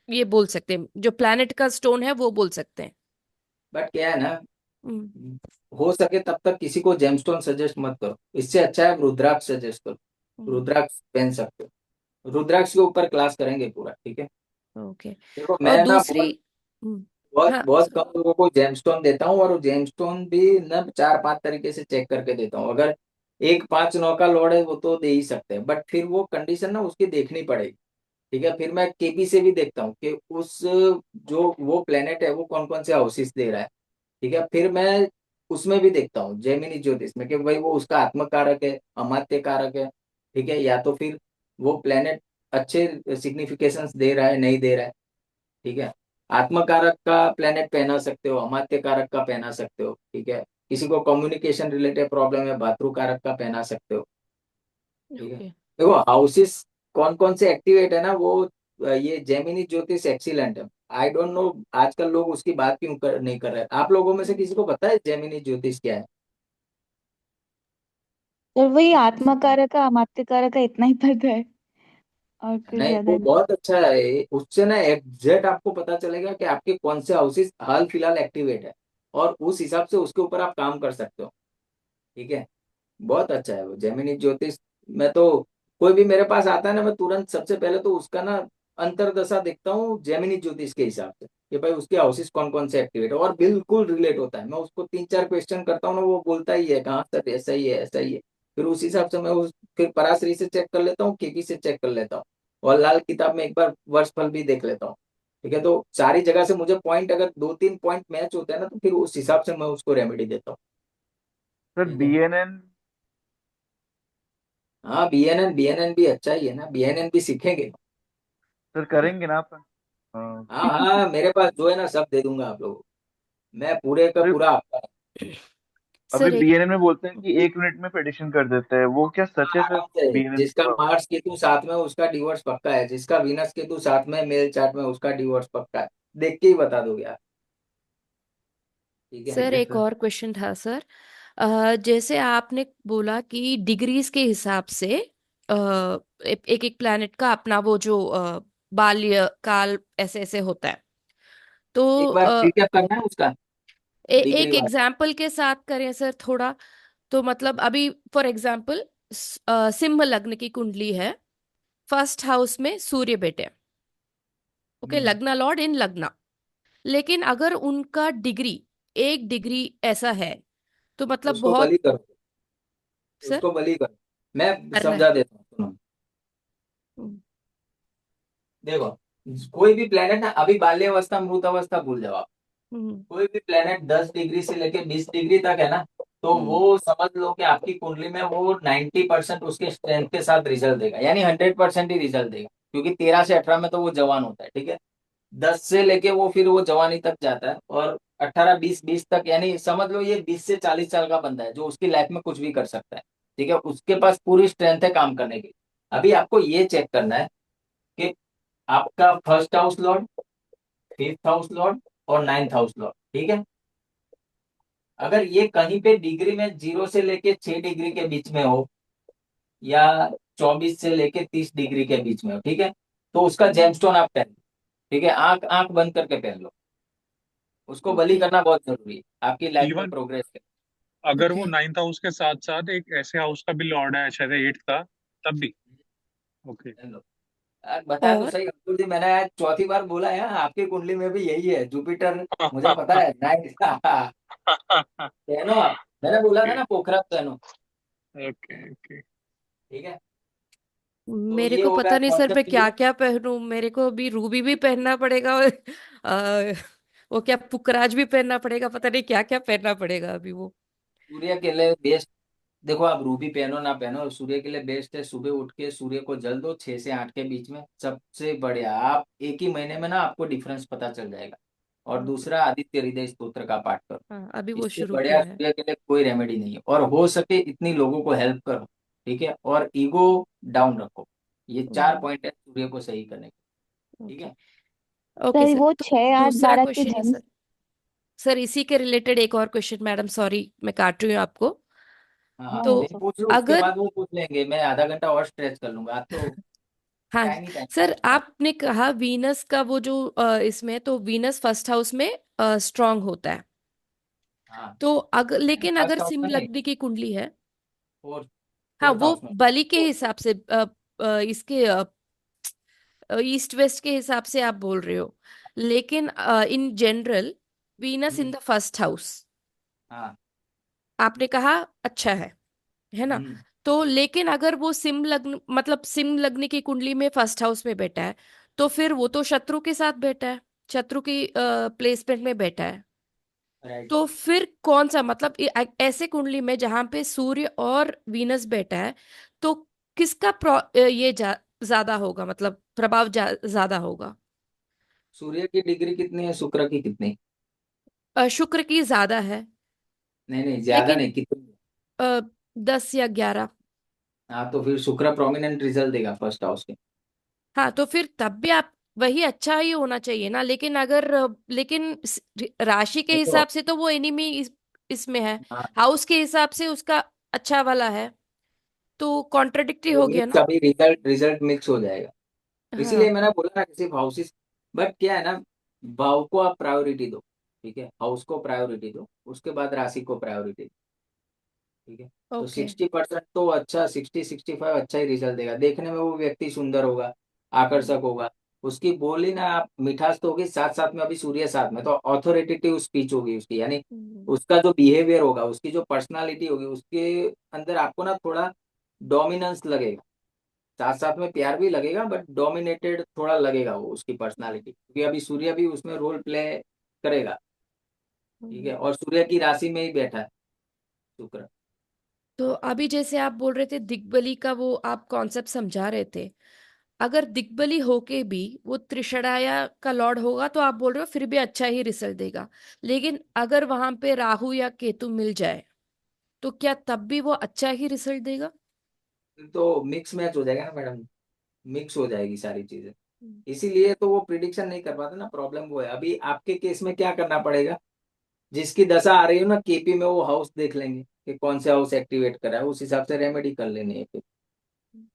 ये बोल सकते हैं, जो प्लैनेट का स्टोन है वो बोल सकते हैं। बट क्या है ना, हम्म। हो सके तब तक किसी को जेमस्टोन सजेस्ट मत करो, इससे अच्छा है रुद्राक्ष सजेस्ट करो। हम्म। रुद्राक्ष पहन सकते हो, रुद्राक्ष के ऊपर क्लास करेंगे पूरा। ठीक है। ओके। देखो और मैं ना दूसरी। बहुत हम्म। बहुत हाँ बहुत कम लोगों को जेमस्टोन देता हूँ, और वो जेमस्टोन भी ना 4-5 तरीके से चेक करके देता हूँ। अगर एक 5-9 का लॉर्ड है वो तो दे ही सकते हैं, बट फिर वो कंडीशन ना उसकी देखनी पड़ेगी। ठीक है। फिर मैं केपी से भी देखता हूँ कि उस जो वो प्लेनेट है वो कौन कौन से हाउसेस दे रहा है। ठीक है। फिर मैं उसमें भी देखता हूँ जेमिनी ज्योतिष में कि भाई वो उसका आत्मक कारक है, अमात्य कारक है। ठीक है। या तो फिर वो प्लेनेट अच्छे सिग्निफिकेशंस दे रहा है, नहीं दे रहा है। ठीक है। आत्म कारक का प्लेनेट पहना सकते हो, अमात्य कारक का पहना सकते हो। ठीक है। किसी को कम्युनिकेशन रिलेटेड प्रॉब्लम है, भातृ कारक का पहना सकते हो। ठीक है। ओके। देखो हाउसेस कौन कौन से एक्टिवेट है ना, वो ये जेमिनी ज्योतिष एक्सीलेंट है। आई डोंट नो आजकल लोग उसकी बात क्यों नहीं कर रहे। आप लोगों में से किसी को पता है जेमिनी ज्योतिष क्या है? तो वही आत्मा कारक का अमात्य कारक का इतना ही पता है, और कुछ नहीं, ज्यादा वो नहीं। बहुत अच्छा है, उससे ना एग्जैक्ट आपको पता चलेगा कि आपके कौन से हाउसेस हाल फिलहाल एक्टिवेट है, और उस हिसाब से उसके ऊपर आप काम कर सकते हो। ठीक है। बहुत अच्छा है वो जेमिनी ज्योतिष। मैं तो कोई भी मेरे पास आता है ना, मैं तुरंत सबसे पहले तो उसका ना अंतरदशा देखता हूँ जेमिनी ज्योतिष के हिसाब से कि भाई उसके हाउसेस कौन कौन से एक्टिवेट है, और बिल्कुल रिलेट होता है। मैं उसको 3-4 क्वेश्चन करता हूँ ना, वो बोलता ही है कहाँ सर ऐसा ही है, ऐसा ही है। फिर उस हिसाब से मैं उस फिर पराशरी से चेक कर लेता हूँ, केपी से चेक कर लेता हूँ, और लाल किताब में एक बार वर्षफल भी देख लेता हूँ। ठीक है। तो सारी जगह से मुझे पॉइंट, अगर 2-3 पॉइंट मैच होते हैं ना, तो फिर उस हिसाब से मैं उसको रेमेडी देता हूँ। सर ठीक है। बीएनएन। हाँ, बीएनएन भी अच्छा ही है ना, बीएनएन भी सीखेंगे। सर करेंगे ना अपन? हाँ। हाँ हाँ, मेरे पास जो है ना सब दे दूंगा आप लोगों को। मैं पूरे का सर पूरा आपका अभी सर एक। बीएनएन में बोलते हैं कि 1 मिनट में प्रेडिक्शन कर देते हैं, वो क्या सच है सर? आराम से। बीएनएन जिसका का? मार्स केतु साथ में उसका डिवोर्स पक्का है, जिसका वीनस केतु साथ में मेल चार्ट में उसका डिवोर्स पक्का है। देख के ही बता दोगे आप। ठीक है। सर ठीक है एक सर। और क्वेश्चन था सर। जैसे आपने बोला कि डिग्रीज के हिसाब से एक एक प्लैनेट का अपना वो जो बाल्य काल ऐसे ऐसे होता है। तो एक बार रिकैप करना है उसका डिग्री एक वाला। एग्जाम्पल के साथ करें सर थोड़ा। तो मतलब अभी फॉर एग्जाम्पल सिंह लग्न की कुंडली है, फर्स्ट हाउस में सूर्य बेटे। ओके, हम्म, लग्ना लॉर्ड इन लग्ना। लेकिन अगर उनका डिग्री एक डिग्री ऐसा है तो मतलब उसको बहुत। बली करो, सर उसको बली करो। मैं करना है। समझा देता हूँ, सुनो। हम्म। देखो, कोई भी प्लेनेट ना, अभी बाल्यावस्था मृत अवस्था भूल जाओ आप। हम्म। कोई भी प्लेनेट 10 डिग्री से लेके 20 डिग्री तक है ना, तो हम्म। वो समझ लो कि आपकी कुंडली में वो 90% उसके स्ट्रेंथ के साथ रिजल्ट देगा, यानी 100% ही रिजल्ट देगा। क्योंकि 13 से 18 में तो वो जवान होता है। ठीक है। 10 से लेके वो फिर वो जवानी तक जाता है, और 18, 20, 20 तक, यानी समझ लो ये 20 से 40 साल का बंदा है जो उसकी लाइफ में कुछ भी कर सकता है। ठीक है। उसके पास पूरी स्ट्रेंथ है काम करने की। अभी आपको ये चेक करना है कि आपका first house Lord, fifth house Lord, और नाइन्थ हाउस लॉर्ड। ठीक है। अगर ये कहीं पे डिग्री में 0 से लेके 6 डिग्री के बीच में हो, या 24 से लेके 30 डिग्री के बीच में हो, ठीक है, तो उसका जेमस्टोन आप पहन लो। ठीक है। आंख आंख बंद करके पहन लो। उसको बलि ओके। करना बहुत जरूरी है आपकी लाइफ में इवन प्रोग्रेस के। अगर वो ओके। 9th हाउस के साथ साथ एक ऐसे हाउस का भी लॉर्ड है, शायद 8th का, तब भी ओके। पहन लो। यार बताया तो और सही अब्दुल जी, मैंने आज चौथी बार बोला है, आपकी कुंडली में भी यही है जुपिटर। मुझे पता है नाइट पहनो आप। मैंने बोला था ओके ना पोखरा पहनो। Okay okay. ठीक है। तो मेरे ये को हो गया पता नहीं सर कॉन्सेप्ट मैं क्या क्लियर। क्या पहनूं, मेरे को अभी रूबी भी पहनना पड़ेगा और वो क्या पुखराज भी पहनना पड़ेगा, पता नहीं क्या क्या पहनना पड़ेगा अभी वो। सूर्य के लिए बेस्ट। देखो आप रूबी पहनो ना पहनो, सूर्य के लिए बेस्ट है सुबह उठ के सूर्य को जल दो 6 से 8 के बीच में, सबसे बढ़िया। आप एक ही महीने में ना आपको डिफरेंस पता चल जाएगा। और ओके। दूसरा आदित्य हृदय स्तोत्र का पाठ करो। हाँ अभी वो इससे शुरू बढ़िया किया है। सूर्य के लिए कोई रेमेडी नहीं है, और हो सके इतनी लोगों को हेल्प करो। ठीक है, और ईगो डाउन रखो। ये 4 हम्म, पॉइंट है सूर्य को सही करने के, ठीक ओके। है। ओके सर सर, वो तो 6 8 12 के क्वेश्चन है जन्म। सर। सर इसी के रिलेटेड एक और क्वेश्चन, मैडम सॉरी मैं काट रही हूँ आपको। हाँ, हाँ तो हाँ नहीं सर। पूछ लो, उसके अगर बाद वो पूछ लेंगे, मैं आधा घंटा और स्ट्रेच कर लूंगा, आज तो हाँ टाइम ही टाइम सर, है। आपने कहा वीनस का वो जो इसमें, तो वीनस फर्स्ट हाउस में स्ट्रांग होता है। हाँ, तो अगर, लेकिन अगर फर्स्ट हाउस सिम में नहीं, लग्न की कुंडली है, फोर्थ, हाँ फोर्थ वो हाउस में। बलि के हिसाब से इसके ईस्ट वेस्ट के हिसाब से आप बोल रहे हो, लेकिन in general Venus in hmm, the first house हाँ। आपने कहा अच्छा है ना। हम्म, तो लेकिन अगर वो सिम लग्न, मतलब सिम लग्न की कुंडली में फर्स्ट हाउस में बैठा है, तो फिर वो तो शत्रु के साथ बैठा है, शत्रु की प्लेसमेंट में बैठा है। राइट। तो फिर कौन सा, मतलब ऐसे कुंडली में जहां पे सूर्य और वीनस बैठा है, तो किसका ज्यादा होगा, मतलब प्रभाव ज्यादा होगा। सूर्य की डिग्री कितनी है, शुक्र की कितनी? शुक्र की ज्यादा है, नहीं नहीं, ज्यादा लेकिन नहीं, कितनी? 10 या 11। हाँ, तो फिर शुक्र प्रोमिनेंट रिजल्ट देगा फर्स्ट हाउस के। हाँ तो फिर तब भी आप, वही अच्छा ही होना चाहिए ना। लेकिन अगर लेकिन राशि के देखो, हिसाब से तो वो एनिमी इसमें है, हाँ, हाउस के हिसाब से उसका अच्छा वाला है, तो कॉन्ट्रडिक्टी वो हो गया मिक्स, ना। अभी रिजल्ट रिजल्ट मिक्स हो जाएगा। इसीलिए हाँ। मैंने बोला ना कि सिर्फ हाउसेस, बट क्या है ना, भाव को आप प्रायोरिटी दो, ठीक है, हाउस को प्रायोरिटी दो, उसके बाद राशि को प्रायोरिटी, ठीक है। तो ओके। 60% तो अच्छा, 60-65 अच्छा ही रिजल्ट देगा। देखने में वो व्यक्ति सुंदर होगा, आकर्षक होगा, उसकी बोली ना आप मिठास तो होगी, साथ साथ में अभी सूर्य साथ में तो ऑथोरिटेटिव स्पीच होगी उसकी, यानी उसका जो बिहेवियर होगा, उसकी जो पर्सनालिटी होगी, उसके अंदर आपको ना थोड़ा डोमिनेंस लगेगा, साथ साथ में प्यार भी लगेगा, बट डोमिनेटेड थोड़ा लगेगा वो उसकी पर्सनालिटी, क्योंकि अभी सूर्य भी उसमें रोल प्ले करेगा, ठीक है, और सूर्य की राशि में ही बैठा है शुक्र। तो अभी जैसे आप बोल रहे थे दिग्बली का, वो आप कॉन्सेप्ट समझा रहे थे, अगर दिग्बली होके भी वो त्रिशराया का लॉर्ड होगा, तो आप बोल रहे हो फिर भी अच्छा ही रिजल्ट देगा। लेकिन अगर वहां पे राहु या केतु मिल जाए, तो क्या तब भी वो अच्छा ही रिजल्ट देगा। तो मिक्स मैच हो जाएगा ना मैडम, मिक्स हो जाएगी सारी चीजें। हम्म। इसीलिए तो वो प्रिडिक्शन नहीं कर पाते ना, प्रॉब्लम वो है। अभी आपके केस में क्या करना पड़ेगा, जिसकी दशा आ रही हो ना केपी में, वो हाउस देख लेंगे कि कौन से हाउस एक्टिवेट करा है, उस हिसाब से रेमेडी कर लेनी है फिर,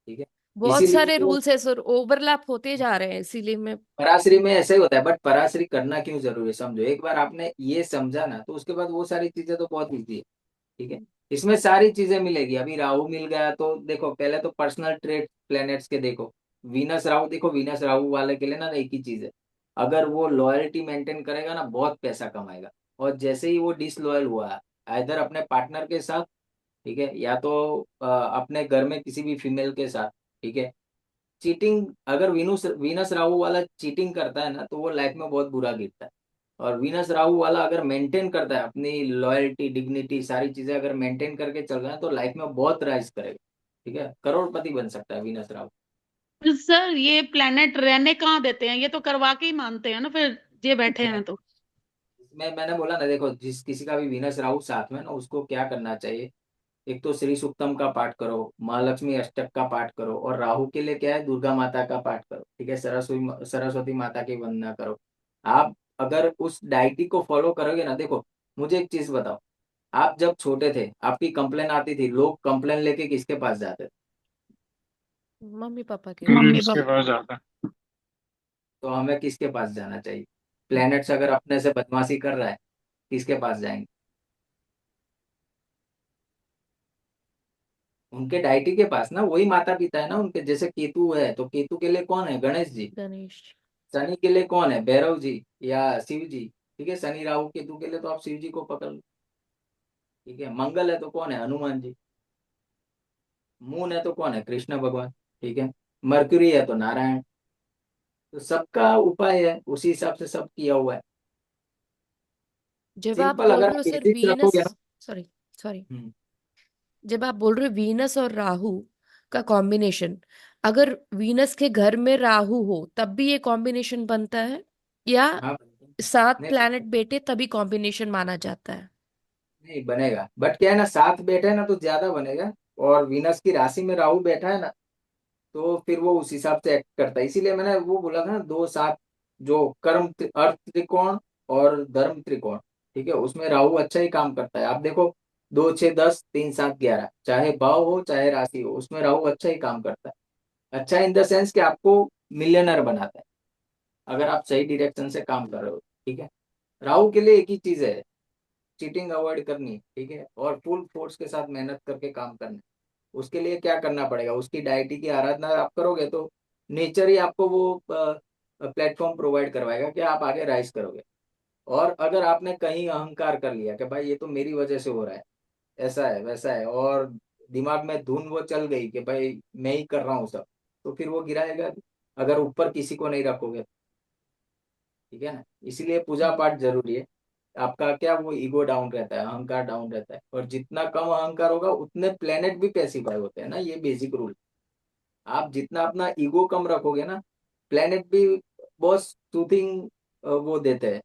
ठीक है। बहुत इसीलिए सारे वो रूल्स है सर, ओवरलैप होते जा रहे हैं, इसीलिए मैं। पराश्री में ऐसा ही होता है, बट पराश्री करना क्यों जरूरी है समझो, एक बार आपने ये समझा ना, तो उसके बाद वो सारी चीजें तो बहुत ईजी है, ठीक है। इसमें सारी चीजें मिलेगी। अभी राहु मिल गया तो देखो, पहले तो पर्सनल ट्रेट प्लैनेट्स के देखो, वीनस राहु देखो, वीनस राहु वाले के लिए ना एक ही चीज है, अगर वो लॉयल्टी मेंटेन करेगा ना बहुत पैसा कमाएगा। और जैसे ही वो डिसलॉयल हुआ, इधर अपने पार्टनर के साथ, ठीक है, या तो अपने घर में किसी भी फीमेल के साथ, ठीक है, चीटिंग, अगर वीनस वीनस राहु वाला चीटिंग करता है ना, तो वो लाइफ में बहुत बुरा गिरता है। और वीनस राहु वाला अगर मेंटेन करता है अपनी लॉयल्टी, डिग्निटी, सारी चीजें अगर मेंटेन करके चल रहा है, तो लाइफ में बहुत राइज करेगा, ठीक है, करोड़पति बन सकता है वीनस राहु। सर ये प्लेनेट रहने कहाँ देते हैं, ये तो करवा के ही मानते हैं ना फिर, ये बैठे हैं तो। इसमें मैंने बोला ना, देखो जिस किसी का भी वीनस राहु साथ में ना, उसको क्या करना चाहिए, एक तो श्री सूक्तम का पाठ करो, महालक्ष्मी अष्टक का पाठ करो, और राहु के लिए क्या है, दुर्गा माता का पाठ करो, ठीक है, सरस्वती सरस्वती माता की वंदना करो। आप अगर उस डाइटी को फॉलो करोगे ना, देखो मुझे एक चीज बताओ, आप जब छोटे थे आपकी कंप्लेन आती थी, लोग कंप्लेन लेके किसके पास जाते थे? मम्मी पापा के मम्मी पास। इसके पापा। पास जाता है। तो हमें किसके पास जाना चाहिए? प्लैनेट्स अगर अपने से बदमाशी कर रहा है, किसके पास जाएंगे? उनके डाइटी के पास ना, वही माता पिता है ना उनके। जैसे केतु है, तो केतु के लिए कौन है? गणेश जी। गणेश। शनि के लिए कौन है? भैरव जी या शिव जी, ठीक है। शनि राहु केतु के लिए तो आप शिव जी को पकड़ लो, ठीक है। मंगल है तो कौन है? हनुमान जी। मून है तो कौन है? कृष्ण भगवान, ठीक है। मरक्यूरी है तो नारायण। तो सबका उपाय है, उसी हिसाब से सब किया हुआ है। जब आप सिंपल बोल अगर रहे आप हो सर बेसिक्स वीनस, रखोगे ना। सॉरी सॉरी, हम्म, जब आप बोल रहे हो वीनस और राहु का कॉम्बिनेशन, अगर वीनस के घर में राहु हो तब भी ये कॉम्बिनेशन बनता है, या हाँ, 7 नहीं प्लैनेट बेटे तभी कॉम्बिनेशन माना जाता है। नहीं बनेगा, बट क्या है ना, साथ बैठे ना तो ज्यादा बनेगा, और वीनस की राशि में राहु बैठा है ना, तो फिर वो उस हिसाब से एक्ट करता है। इसीलिए मैंने वो बोला था ना, 2 7 जो अर्थ त्रिकोण और धर्म त्रिकोण, ठीक है, उसमें राहु अच्छा ही काम करता है। आप देखो, 2 6 10 3 7 11, चाहे भाव हो चाहे राशि हो, उसमें राहु अच्छा ही काम करता है। अच्छा इन द सेंस कि आपको मिलियनर बनाता है, अगर आप सही डायरेक्शन से काम कर रहे हो, ठीक है। राहु के लिए एक ही चीज है, चीटिंग अवॉइड करनी, ठीक है, और फुल फोर्स के साथ मेहनत करके काम करना। उसके लिए क्या करना पड़ेगा, उसकी डायटी की आराधना आप करोगे तो नेचर ही आपको वो प्लेटफॉर्म प्रोवाइड करवाएगा कि आप आगे राइज करोगे। और अगर आपने कहीं अहंकार कर लिया कि भाई ये तो मेरी वजह से हो रहा है, ऐसा है वैसा है, और दिमाग में धुन वो चल गई कि भाई मैं ही कर रहा हूँ सब, तो फिर वो गिराएगा भी, अगर ऊपर किसी को नहीं रखोगे, ठीक है ना। इसीलिए पूजा पाठ जरूरी है। आपका क्या वो ईगो डाउन रहता है, अहंकार डाउन रहता है, और जितना कम अहंकार होगा उतने प्लेनेट भी पैसिफाई होते हैं ना, ये बेसिक रूल। आप जितना अपना ईगो कम रखोगे ना, प्लेनेट भी बहुत सूथिंग वो देते हैं,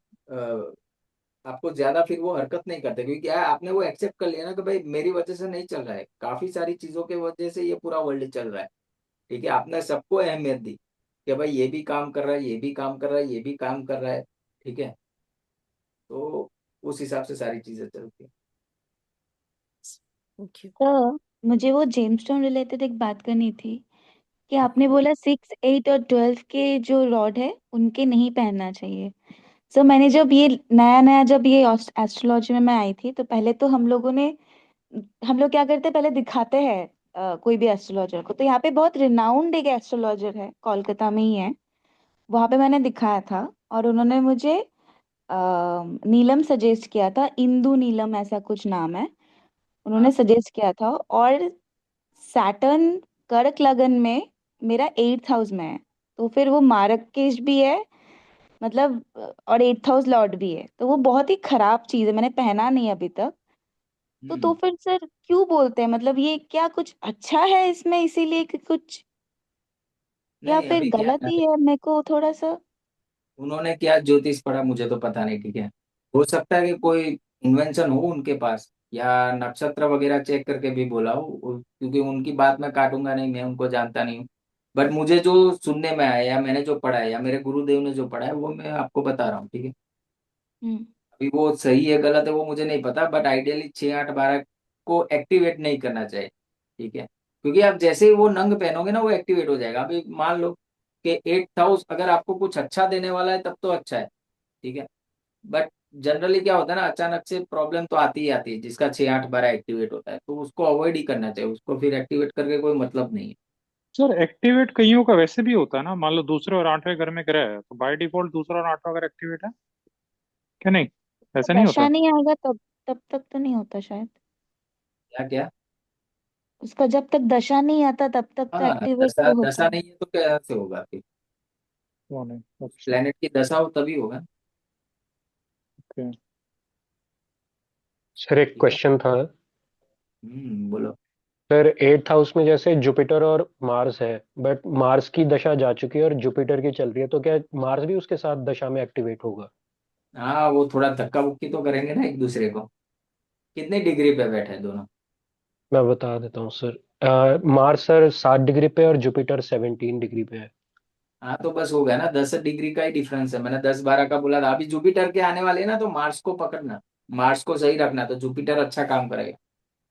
आपको ज्यादा फिर वो हरकत नहीं करते, क्योंकि क्या है, आपने वो एक्सेप्ट कर लिया ना कि भाई मेरी वजह से नहीं चल रहा है, काफी सारी चीजों की वजह से ये पूरा वर्ल्ड चल रहा है, ठीक है। आपने सबको अहमियत दी कि भाई ये भी काम कर रहा है, ये भी काम कर रहा है, ये भी काम कर रहा है, ठीक है। तो उस हिसाब से सारी चीजें चलती है। Thank you. तो मुझे वो जेमस्टोन रिलेटेड एक बात करनी थी कि आपने बोला 6 8 और 12 के जो रॉड है उनके नहीं पहनना चाहिए। सो मैंने जब ये नया नया जब ये एस्ट्रोलॉजी में मैं आई थी, तो पहले तो हम लोग क्या करते हैं, पहले दिखाते हैं कोई भी एस्ट्रोलॉजर को। तो यहाँ पे बहुत रिनाउंड एक एस्ट्रोलॉजर है, कोलकाता में ही है, वहां पे मैंने दिखाया था। और उन्होंने मुझे नीलम सजेस्ट किया था, इंदु नीलम ऐसा कुछ नाम है, हाँ। उन्होंने सजेस्ट किया था। और सैटर्न कर्क लगन में मेरा 8th हाउस में है, तो फिर वो मार्गकेश भी है, मतलब और 8th हाउस लॉर्ड भी है, तो वो बहुत ही खराब चीज है, मैंने पहना नहीं अभी तक। तो हम्म। फिर सर क्यों बोलते हैं, मतलब ये क्या कुछ अच्छा है इसमें इसीलिए कि कुछ, या नहीं, फिर अभी क्या गलत है, ही है, मेरे को थोड़ा सा। उन्होंने क्या ज्योतिष पढ़ा मुझे तो पता नहीं, ठीक है। हो सकता है कि कोई इन्वेंशन हो उनके पास, या नक्षत्र वगैरह चेक करके भी बोला हो, क्योंकि उनकी बात मैं काटूंगा नहीं, मैं उनको जानता नहीं हूँ। बट मुझे जो सुनने में आया, या मैंने जो पढ़ा है, या मेरे गुरुदेव ने जो पढ़ा है, वो मैं आपको बता रहा हूँ, ठीक है। हम्म। अभी वो सही है गलत है वो मुझे नहीं पता, बट आइडियली 6 8 12 को एक्टिवेट नहीं करना चाहिए, ठीक है। क्योंकि आप जैसे ही वो नंग पहनोगे ना, वो एक्टिवेट हो जाएगा। अभी मान लो कि 8th हाउस अगर आपको कुछ अच्छा देने वाला है तब तो अच्छा है, ठीक है। बट जनरली क्या होता है ना, अचानक से प्रॉब्लम तो आती ही आती है, जिसका 6 8 12 एक्टिवेट होता है, तो उसको अवॉइड ही करना चाहिए, उसको फिर एक्टिवेट करके कोई मतलब नहीं है। सर एक्टिवेट कईयों का वैसे भी होता है ना, मान लो दूसरे और आठवें घर में ग्रह है तो बाय डिफॉल्ट दूसरा और आठवां घर एक्टिवेट है, क्या नहीं? ऐसा नहीं दशा होता? नहीं आएगा तब तब तक तो नहीं होता शायद। क्या क्या? उसका जब तक दशा नहीं आता तब तक तो हाँ, एक्टिवेट दशा तो होता दशा है। नहीं है तो कैसे होगा फिर? वो नहीं, अच्छा। प्लेनेट की दशा हो तभी होगा, ओके। सर एक ठीक है। क्वेश्चन था। बोलो। सर 8th हाउस में जैसे जुपिटर और मार्स है, बट मार्स की दशा जा चुकी है और जुपिटर की चल रही है, तो क्या मार्स भी उसके साथ दशा में एक्टिवेट होगा? हाँ, वो थोड़ा धक्का मुक्की तो करेंगे ना एक दूसरे को। कितनी डिग्री पे बैठे हैं दोनों? मैं बता देता हूँ सर। मार्स सर 7 डिग्री पे और जुपिटर 17 डिग्री पे है। हाँ, तो बस हो गया ना, 10 डिग्री का ही डिफरेंस है। मैंने 10 12 का बोला था। अभी जुपिटर के आने वाले हैं ना, तो मार्स को पकड़ना, मार्स को सही रखना, तो जुपिटर अच्छा काम करेगा।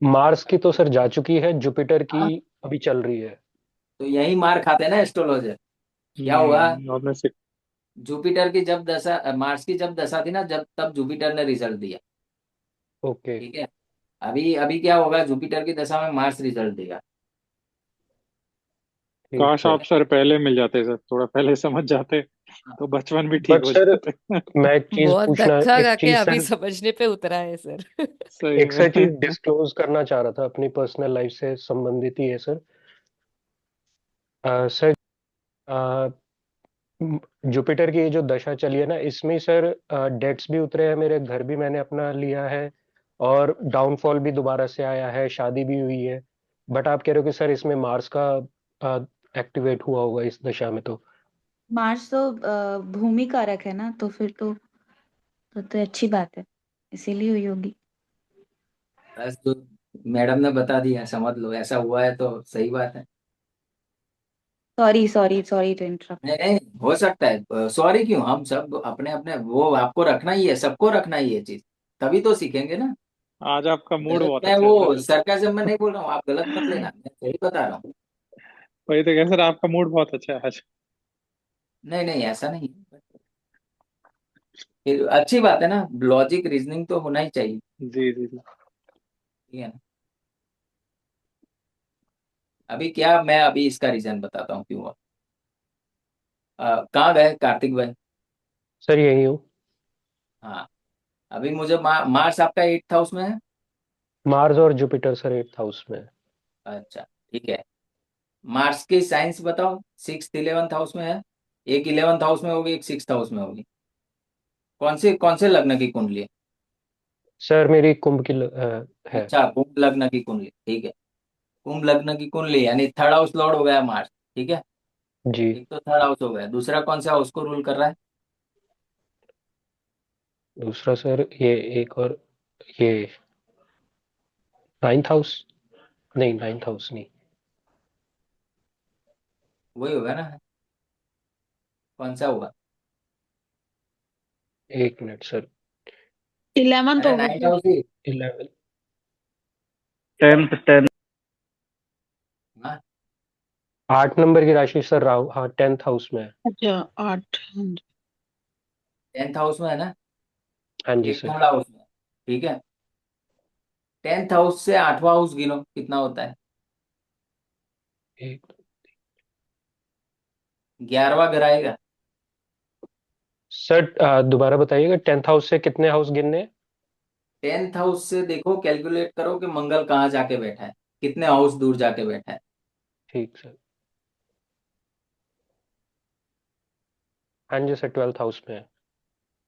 मार्स की तो सर जा चुकी है, जुपिटर की हाँ, अभी चल रही है। तो यही मार खाते हैं ना एस्ट्रोलॉजर। क्या हुआ, आपने से जुपिटर की जब दशा, मार्स की जब दशा थी ना, जब तब जुपिटर ने रिजल्ट दिया, ओके। ठीक है। अभी अभी क्या होगा, जुपिटर की दशा में मार्स रिजल्ट देगा। ठीक काश सर। आप सर पहले मिल जाते, सर थोड़ा पहले समझ जाते तो बचपन भी ठीक बट हो सर जाते। मैं एक चीज बहुत पूछना, धक्का एक खा के चीज अभी सर, समझने पे उतरा है सर। सही एक में। सर चीज डिस्क्लोज करना चाह रहा था, अपनी पर्सनल लाइफ से संबंधित ही है सर। सर जुपिटर की ये जो दशा चली है ना, इसमें सर डेट्स भी उतरे हैं, मेरे घर भी मैंने अपना लिया है, और डाउनफॉल भी दोबारा से आया है, शादी भी हुई है। बट आप कह रहे हो कि सर इसमें मार्स का एक्टिवेट हुआ होगा इस दशा में तो? मार्स तो भूमि कारक है ना, तो फिर तो अच्छी बात है, इसीलिए हुई होगी। बस तो मैडम ने बता दिया, समझ लो, ऐसा हुआ है तो सही बात है। Sorry sorry sorry to interrupt. नहीं नहीं, हो सकता है, सॉरी क्यों, हम सब अपने अपने, वो आपको रखना ही है, सबको रखना ही है चीज, तभी तो सीखेंगे ना। आज आपका मूड गलत, बहुत मैं अच्छा है सर। वो सरकाजम में नहीं बोल रहा हूँ, आप गलत मत लेना, मैं सही बता रहा हूँ। वही तो कह सर, आपका मूड बहुत अच्छा है आज। नहीं नहीं, ऐसा नहीं है। फिर अच्छी बात है ना, लॉजिक रीजनिंग तो होना ही चाहिए। जी जी जी। ठीक है ना। अभी क्या, मैं अभी इसका रीजन बताता हूँ क्यों हुआ। कहाँ गए कार्तिक भाई? सर यही हूँ। हाँ, अभी मुझे मार्स आपका 8th हाउस में है। मार्स और जुपिटर सर 8th हाउस में है। अच्छा, ठीक है। मार्स की साइंस बताओ, 6th 11th हाउस में है। एक 11th हाउस में होगी, एक 6th हाउस में होगी। कौन से लग्न की कुंडली है? सर मेरी कुंभ की है। अच्छा, कुंभ लग्न की कुंडली, ठीक है। कुंभ लग्न की कुंडली यानी 3rd हाउस लॉर्ड हो गया मार्स। ठीक है। जी। एक तो 3rd हाउस हो गया, दूसरा कौन सा हाउस को रूल कर रहा है? दूसरा सर ये एक और ये 9th हाउस। नहीं 9th हाउस नहीं। वही होगा ना, कौन सा होगा? 1 मिनट सर। 11th अरे होगा 9th सर। हाउस ही। 11। 10th। 8 नंबर की राशि सर राहु, हाँ 10th हाउस में है। अच्छा 8, हाँ जी। 10th हाउस में है ना। हाँ जी एक सर। 3rd हाउस में। ठीक है। 10th हाउस से 8वां हाउस गिनो, कितना होता है? एक 11वां घर आएगा। सर दोबारा बताइएगा 10th हाउस से कितने हाउस गिनने हैं? 10th हाउस से देखो, कैलकुलेट करो कि मंगल कहाँ जाके बैठा है, कितने हाउस दूर जाके बैठा है। ठीक सर। हाँ जी सर 12th हाउस में है।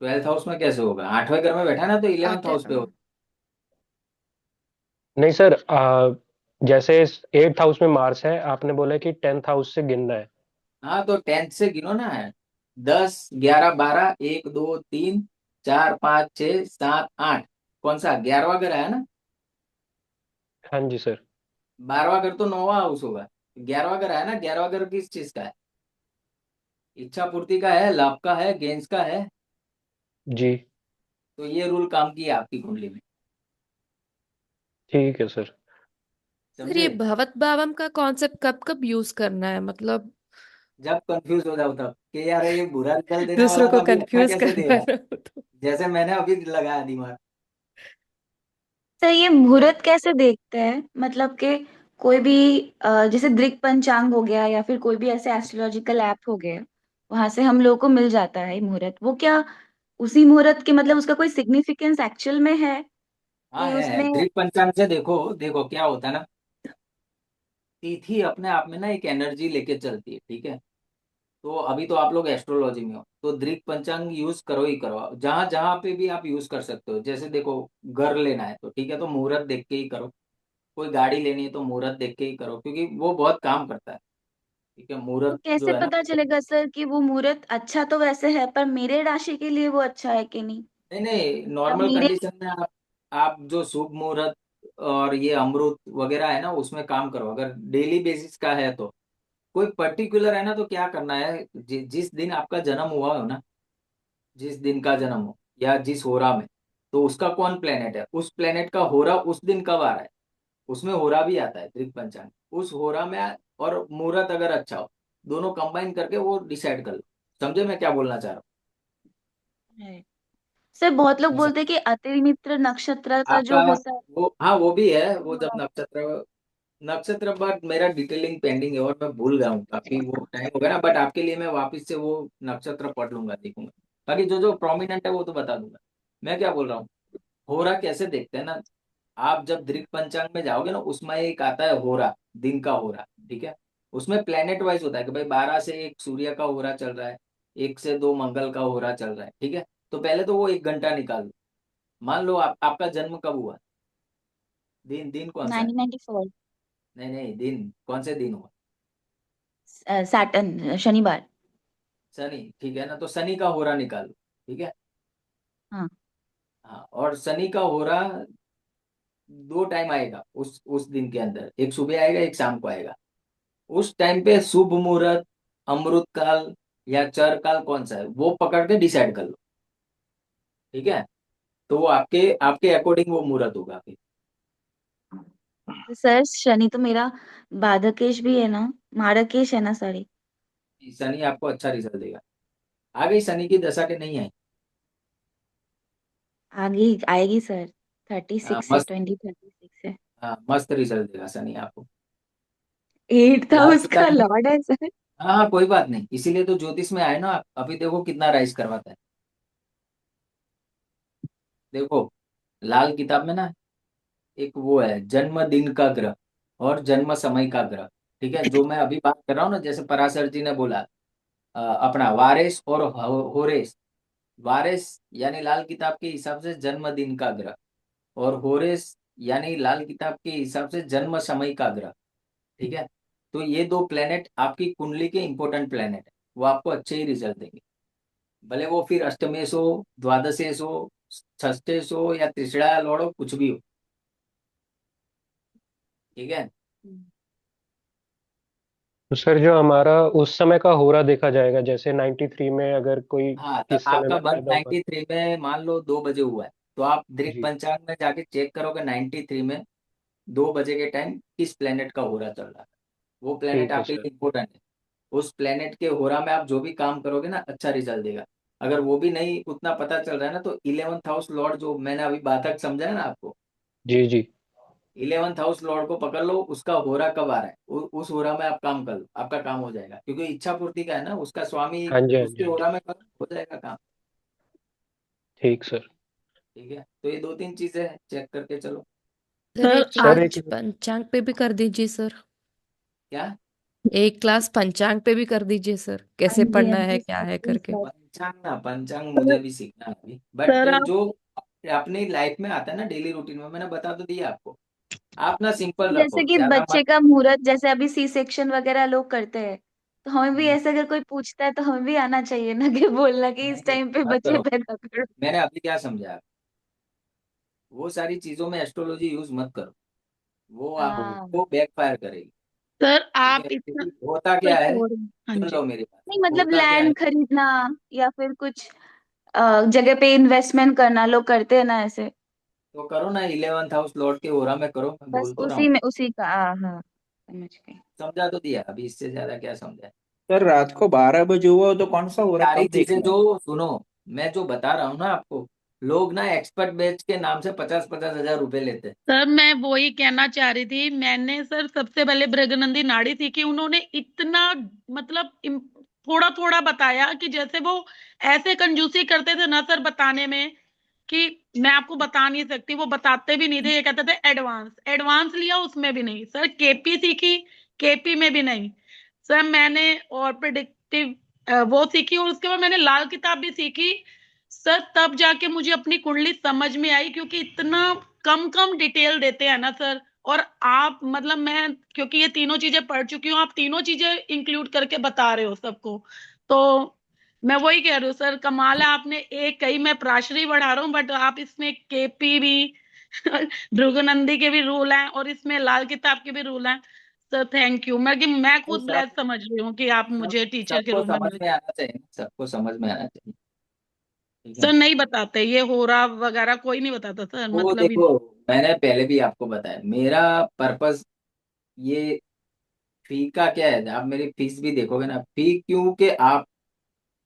12th हाउस में कैसे होगा, 8वें घर में बैठा है ना, तो 11th आठ हाउस पे होगा। नहीं सर जैसे 8th हाउस में मार्स है, आपने बोला कि 10th हाउस से गिनना है। हाँ, तो 10th से गिनो ना है। 10 11 12, 1 2 3 4 5 6 7 8। कौन सा 11वां घर है ना? हाँ जी सर। 12वां घर तो 9वां हाउस होगा। 11वां घर है ना, 11वां घर किस चीज का है? इच्छा पूर्ति का है, लाभ का है, गेंस का है। जी। तो ये रूल काम किया आपकी कुंडली में। ठीक है सर। सर ये समझे? भवत भावम का कॉन्सेप्ट कब कब यूज करना है, मतलब जब कंफ्यूज हो जाओ तब, कि यार ये बुरा रिजल्ट देने दूसरों वाला को था, अभी अच्छा कंफ्यूज कैसे दे करना रहा है। है तो। जैसे मैंने अभी लगाया दिमाग। सर ये मुहूर्त कैसे देखते हैं, मतलब कि कोई भी जैसे दृक पंचांग हो गया या फिर कोई भी ऐसे एस्ट्रोलॉजिकल ऐप हो गए, वहां से हम लोग को मिल जाता है ये मुहूर्त, वो क्या उसी मुहूर्त के मतलब उसका कोई सिग्निफिकेंस एक्चुअल में है हाँ, कि है उसमें। दृक पंचांग से देखो, देखो क्या होता है ना, तिथि अपने आप में ना एक एनर्जी लेके चलती है, ठीक है। तो अभी तो आप लोग एस्ट्रोलॉजी में हो, तो दृक पंचांग यूज करो ही करो, जहां जहां पे भी आप यूज कर सकते हो। जैसे देखो, घर लेना है तो ठीक है, तो मुहूर्त देख के ही करो। कोई गाड़ी लेनी है तो मुहूर्त देख के ही करो, क्योंकि वो बहुत काम करता है। ठीक है, तो मुहूर्त कैसे जो है ना। पता चलेगा सर कि वो मुहूर्त अच्छा तो वैसे है पर मेरे राशि के लिए वो अच्छा है कि नहीं? नहीं नहीं, अब नॉर्मल मेरे। कंडीशन में आप जो शुभ मुहूर्त और ये अमृत वगैरह है ना, उसमें काम करो, अगर डेली बेसिस का है तो। कोई पर्टिकुलर है ना, तो क्या करना है, जिस दिन आपका जन्म हुआ हो ना, जिस दिन का जन्म हो या जिस होरा में, तो उसका कौन प्लेनेट है, उस प्लेनेट का होरा उस दिन कब आ रहा है, उसमें होरा भी आता है दृक पंचांग। उस होरा में और मुहूर्त अगर अच्छा हो, दोनों कंबाइन करके वो डिसाइड कर लो। समझे मैं क्या बोलना चाह रहा सर बहुत लोग हूँ? बोलते हैं कि अति मित्र नक्षत्र का आपका जो होता है वो, हाँ वो भी है, वो जब वो। नक्षत्र, नक्षत्र पर मेरा डिटेलिंग पेंडिंग है और मैं भूल गया हूँ, काफी वो टाइम हो गया ना, बट आपके लिए मैं वापस से वो नक्षत्र पढ़ लूंगा, देखूंगा। बाकी जो जो प्रोमिनेंट है वो तो बता दूंगा। मैं क्या बोल रहा हूँ, होरा कैसे देखते हैं ना, आप जब दृक पंचांग में जाओगे ना, उसमें एक आता है होरा, दिन का होरा, ठीक है। उसमें प्लेनेट वाइज होता है कि भाई 12 से 1 सूर्य का होरा चल रहा है, 1 से 2 मंगल का होरा चल रहा है, ठीक है। तो पहले तो वो 1 घंटा निकाल लो। मान लो आपका जन्म कब हुआ, दिन दिन कौन सा है? 1994। नहीं नहीं, दिन कौन से दिन हुआ? सैटर्न शनिवार। शनि, ठीक है ना, तो शनि का होरा निकालो, ठीक है। हाँ। हाँ, और शनि का होरा दो टाइम आएगा उस दिन के अंदर, एक सुबह आएगा एक शाम को आएगा। उस टाइम पे शुभ मुहूर्त, अमृत काल या चर काल कौन सा है वो पकड़ के डिसाइड कर लो। ठीक है, तो वो आपके आपके अकॉर्डिंग वो मुहूर्त होगा फिर। तो सर शनि तो मेरा बाधकेश भी है ना, मारकेश है ना, सॉरी। शनि आपको अच्छा रिजल्ट देगा। आ गई शनि की दशा के नहीं है? आगे आएगी सर, 36 से मस्त। 2036 है। हाँ, मस्त रिजल्ट देगा शनि आपको। 8th लाल हाउस का किताब में। लॉर्ड है सर। हाँ हाँ, कोई बात नहीं, इसीलिए तो ज्योतिष में आए ना आप। अभी देखो कितना राइज करवाता है। देखो, लाल किताब में ना एक वो है जन्म दिन का ग्रह और जन्म समय का ग्रह। ठीक है, जो मैं अभी बात कर रहा हूँ ना, जैसे पराशर जी ने बोला अपना वारेस और होरेस। वारेस यानी लाल किताब के हिसाब से जन्म दिन का ग्रह, और होरेस यानी लाल किताब के हिसाब से जन्म समय का ग्रह। ठीक है, तो ये दो प्लेनेट आपकी कुंडली के इंपॉर्टेंट प्लेनेट है, वो आपको अच्छे ही रिजल्ट देंगे। भले वो फिर अष्टमेश हो, द्वादशेश हो, षष्ठेश हो या त्रिशड़ा लौड़ हो, कुछ भी हो। ठीक है। तो सर जो हमारा उस समय का होरा देखा जाएगा, जैसे 93 में अगर कोई हाँ, तो इस समय आपका में बर्थ पैदा हुआ। 93 में मान लो 2 बजे हुआ है, तो आप दृक जी। पंचांग में जाके चेक करोगे 93 में 2 बजे के टाइम किस प्लेनेट का होरा चल रहा है। वो प्लेनेट ठीक है आपके सर। लिए इम्पोर्टेंट है। उस प्लेनेट के होरा में आप जो भी काम करोगे ना, अच्छा रिजल्ट देगा। अगर वो भी नहीं उतना पता चल रहा है ना, तो 11th हाउस लॉर्ड जो मैंने अभी बातक समझाया ना आपको, जी जी। 11th हाउस लॉर्ड को पकड़ लो, उसका होरा कब आ रहा है, उस होरा में आप काम कर लो, आपका काम हो जाएगा। क्योंकि इच्छा पूर्ति का है ना, उसका स्वामी हाँ जी हाँ जी उसके हाँ जी। होरा में करो, हो जाएगा काम। ठीक सर। ठीक है, तो ये दो तीन चीजें हैं, चेक करके चलो। सर सर एक सर आप एक। क्लास पंचांग पे भी कर दीजिए सर। क्या? एक क्लास पंचांग पे भी कर दीजिए सर, हाँ कैसे जी, पढ़ना हाँ है जी क्या सर, है प्लीज करके। सर। पंचांग ना, पंचांग सर मुझे भी सीखना है अभी, बट सर आप जो अपनी लाइफ में आता है ना, डेली रूटीन में, मैंने बता तो दिया आपको। आप ना सिंपल जैसे रखो, कि ज्यादा बच्चे मत। का मुहूर्त, जैसे अभी सी सेक्शन वगैरह लोग करते हैं, तो हमें भी हम्म, ऐसे अगर कोई पूछता है तो हमें भी आना चाहिए ना, कि बोलना कि इस नहीं, टाइम पे मत बच्चे करो। पैदा करो। मैंने अभी क्या समझाया, वो सारी चीजों में एस्ट्रोलॉजी यूज मत करो, वो हाँ। आपको बैकफायर करेगी। सर ठीक आप है, इतना क्योंकि होता कोई क्या है, और। हाँ सुन जी। लो मेरी बात। नहीं मतलब होता क्या है, लैंड खरीदना या फिर कुछ जगह पे इन्वेस्टमेंट करना, लोग करते हैं ना ऐसे। तो करो ना 11th हाउस लौट के ओरा में करो, मैं बस बोल तो रहा उसी हूँ। में उसी का हाँ, समझ गई। समझा तो दिया, अभी इससे ज्यादा क्या समझा। सर रात को 12 बजे हुआ हो तो कौन सा हो रहा है, सारी कब चीजें देखना जो, है? सुनो, मैं जो बता रहा हूँ ना आपको, लोग ना एक्सपर्ट बैच के नाम से 50-50 हजार रुपए लेते हैं। सर मैं वही कहना चाह रही थी, मैंने सर सबसे पहले भृगनंदी नाड़ी सीखी, उन्होंने इतना मतलब थोड़ा थोड़ा बताया कि जैसे वो ऐसे कंजूसी करते थे ना सर बताने में, कि मैं आपको बता नहीं सकती। वो बताते भी नहीं थे, ये कहते थे एडवांस एडवांस लिया, उसमें भी नहीं सर। केपी सीखी, केपी में भी नहीं सर मैंने। और प्रिडिक्टिव वो सीखी, और उसके बाद मैंने लाल किताब भी सीखी सर। तब जाके मुझे अपनी कुंडली समझ में आई, क्योंकि इतना कम कम डिटेल देते हैं ना सर। और आप मतलब मैं क्योंकि ये तीनों चीजें पढ़ चुकी हूँ, आप तीनों चीजें इंक्लूड करके बता रहे हो सबको। तो मैं वही कह रही हूँ सर, कमाल है। आपने एक कही, मैं प्राशरी बढ़ा रहा हूँ, बट आप इसमें केपी भी भृगुनंदी के भी रूल हैं, और इसमें लाल किताब के भी रूल हैं सर। Thank you. मैं तो खुद सब ब्लेस समझ रही हूँ कि आप सब मुझे टीचर के सबको रूप में समझ मिले। में आना चाहिए, सबको समझ में आना चाहिए। ठीक है, सर नहीं बताते ये होरा वगैरह, कोई नहीं बताता सर, वो मतलब ही देखो, नहीं। मैंने पहले भी आपको बताया मेरा पर्पस। ये फी का क्या है, आप मेरी फीस भी देखोगे ना, फी क्योंकि आप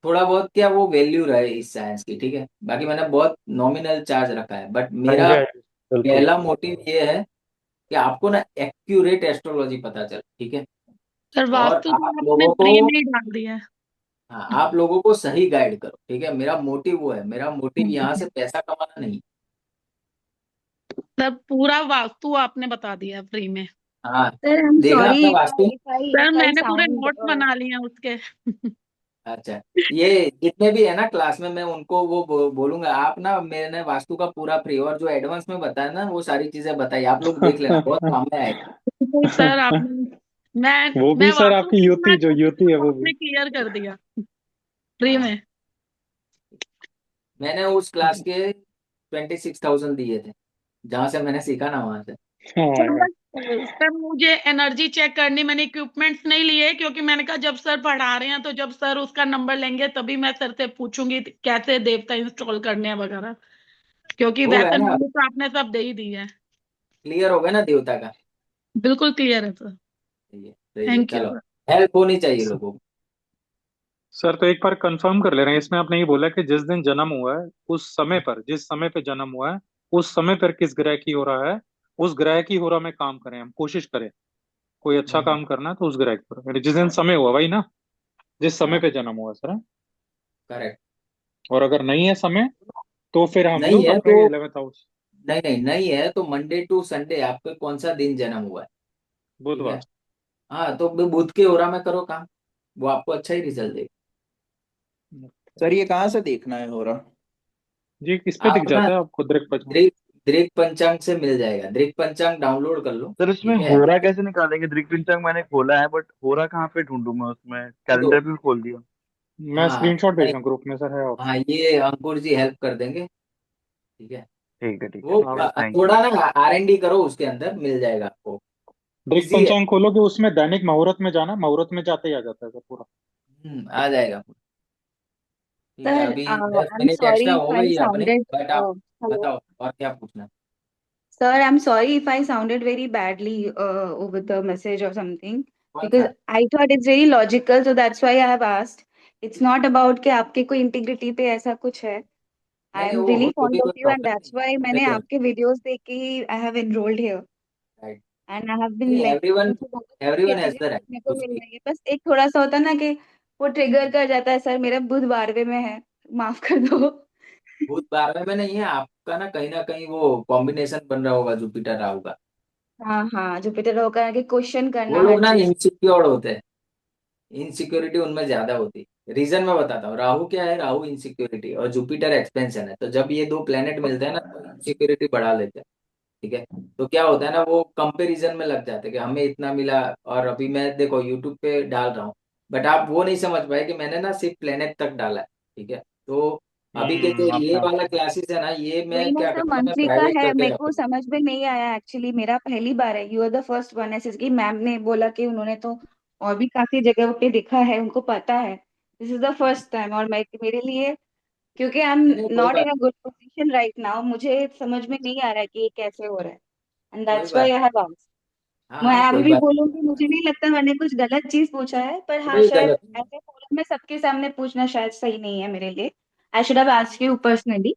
थोड़ा बहुत क्या वो वैल्यू रहे इस साइंस की। ठीक है, बाकी मैंने बहुत नॉमिनल चार्ज रखा है, बट हाँ मेरा जी हाँ जी बिल्कुल। पहला मोटिव ये है कि आपको ना एक्यूरेट एस्ट्रोलॉजी पता चले। ठीक है, सर और वास्तु तो आप आपने लोगों को, फ्री में ही डाल दिया है। हाँ, आप लोगों को सही गाइड करो। ठीक है, मेरा मोटिव वो है, मेरा मोटिव यहाँ से पैसा कमाना नहीं। सर पूरा वास्तु आपने बता दिया फ्री में। हाँ, सर आई एम देखा सॉरी, आपने वास्तु? सर इफ आई मैंने पूरे साउंड। नोट्स बना लिए हैं उसके। अच्छा, ये जितने भी है ना क्लास में, मैं उनको वो बोलूंगा, आप ना मैंने वास्तु का पूरा फ्री, और जो एडवांस में बताया ना वो सारी चीजें बताई, आप लोग देख लेना, बहुत काम में आएगा। सर आपने वो मैं भी सर वास्तु आपकी सीखना युति, जो चाहती थी, युति है तो वो भी। आपने क्लियर कर दिया फ्री हाँ, में। मैंने उस क्लास के 26,000 दिए थे, जहां से मैंने सीखा ना वहां से। सर हाँ बस सर मुझे एनर्जी चेक करनी, मैंने इक्विपमेंट्स नहीं लिए क्योंकि मैंने कहा जब सर पढ़ा रहे हैं तो जब सर उसका नंबर लेंगे तभी मैं सर से पूछूंगी कैसे देवता इंस्टॉल करने हैं वगैरह, क्योंकि हो गया वैसे ना, नॉलेज तो आपने सब दे ही दी है। क्लियर हो गया ना देवता का। बिल्कुल क्लियर है सर। सही है थैंक यू चलो। सर। हेल्प होनी चाहिए लोगों को। सर, तो एक बार कंफर्म कर ले रहे हैं, इसमें आपने ये बोला कि जिस दिन जन्म हुआ है उस समय पर, जिस समय पे जन्म हुआ है उस समय पर किस ग्रह की हो रहा है, उस ग्रह की हो रहा में काम करें, हम कोशिश करें कोई अच्छा काम करना है तो उस ग्रह की हो रहा है, जिस दिन समय हुआ वही ना, जिस समय हाँ पे जन्म हुआ सर। करेक्ट। और अगर नहीं है समय तो फिर हम नहीं लोग है अपने तो, 11th हाउस। नहीं नहीं नहीं है तो मंडे टू संडे आपके कौन सा दिन जन्म हुआ है। ठीक है। बुधवार। हाँ तो बुध के ओरा में करो काम, वो आपको अच्छा ही रिजल्ट देगा। सर ये कहाँ से देखना है हो रहा? जी, किस पे आप दिख ना जाता है आपको दृक पश्चिम? दृक दृक पंचांग से मिल जाएगा, दृक पंचांग डाउनलोड कर लो। सर इसमें ठीक है। होरा कैसे निकालेंगे? दृक्पंचांग मैंने खोला है बट होरा कहाँ पे ढूंढूं मैं? उसमें तो कैलेंडर भी खोल दिया। मैं हाँ स्क्रीनशॉट भेज नहीं, रहा हूँ ग्रुप में सर, है हाँ ऑप्शन। ये अंकुर जी हेल्प कर देंगे। ठीक है। ठीक है वो ठीक है, थैंक यू। थोड़ा ना R&D करो, उसके अंदर मिल जाएगा आपको। दृक इजी है। पंचांग खोलोगे उसमें दैनिक मुहूर्त में जाना, मुहूर्त में जाते ही आ जाता है सर पूरा। आ जाएगा। ठीक है, सर अभी आई 10 मिनट एम एक्स्ट्रा सॉरी हो इफ आई गई है अपने, साउंडेड बट आप हेलो बताओ और क्या पूछना है। sir, I'm sorry if I sounded very badly over the message or something कौन because सा? I thought it's very logical, so that's why I have asked. It's not about कि आपके कोई इंटीग्रिटी पे ऐसा कुछ है. I नहीं नहीं, am वो really तो fond भी of कोई you and प्रॉब्लम that's नहीं why है, मैंने देखो। आपके videos देख के ही I have enrolled here right. and I have been नहीं, like एवरीवन मुझे बहुत एवरीवन सारी हैज चीजें द राइट सीखने टू को मिल स्पीक। रही है. बस एक थोड़ा सा होता है ना कि वो ट्रिगर कर जाता है. सर मेरा बुध 12वें में है, माफ कर दो. भूत 12वें में नहीं है आपका, ना कहीं वो कॉम्बिनेशन बन रहा होगा जुपिटर राहु का। हाँ हाँ, जुपिटर होकर के क्वेश्चन वो करना हर लोग ना चीज. इनसिक्योर होते हैं, इनसिक्योरिटी उनमें ज्यादा होती है। रीजन मैं बताता हूँ, राहु क्या है, राहु इनसिक्योरिटी और जुपिटर एक्सपेंशन है, तो जब ये दो प्लेनेट मिलते हैं ना तो इनसिक्योरिटी बढ़ा लेते हैं। ठीक है। तो क्या होता है ना, वो कंपैरिजन में लग जाते हैं कि हमें इतना मिला, और अभी मैं देखो यूट्यूब पे डाल रहा हूँ, बट आप वो नहीं समझ पाए कि मैंने ना सिर्फ प्लेनेट तक डाला है। ठीक है। तो अभी के जो ये आपने वाला क्लासेस है ना, ये वही मैं ना क्या सर, करता हूँ, मैं मंथली का प्राइवेट है, करके मेरे को रखता हूँ। समझ में नहीं आया एक्चुअली. मेरा पहली बार है. You are the first one. ऐसे कि मैम ने बोला कि उन्होंने तो और भी काफी जगह पे देखा है, उनको पता है. This is the first time और मैं मेरे लिए, क्योंकि आई एम नहीं नहीं, कोई नॉट बात in a good position right now, मुझे समझ में नहीं आ रहा है कि ये कैसे हो रहा है. एंड कोई दैट्स व्हाई बात आई हैव आस्क्ड. हाँ हाँ, मैं कोई भी बात बोलूंगी, मुझे नहीं लगता मैंने कुछ गलत चीज पूछा है, पर हाँ कोई शायद गलत नहीं। ऐसे फोरम में सबके सामने पूछना शायद सही नहीं है मेरे लिए. I should have asked you personally.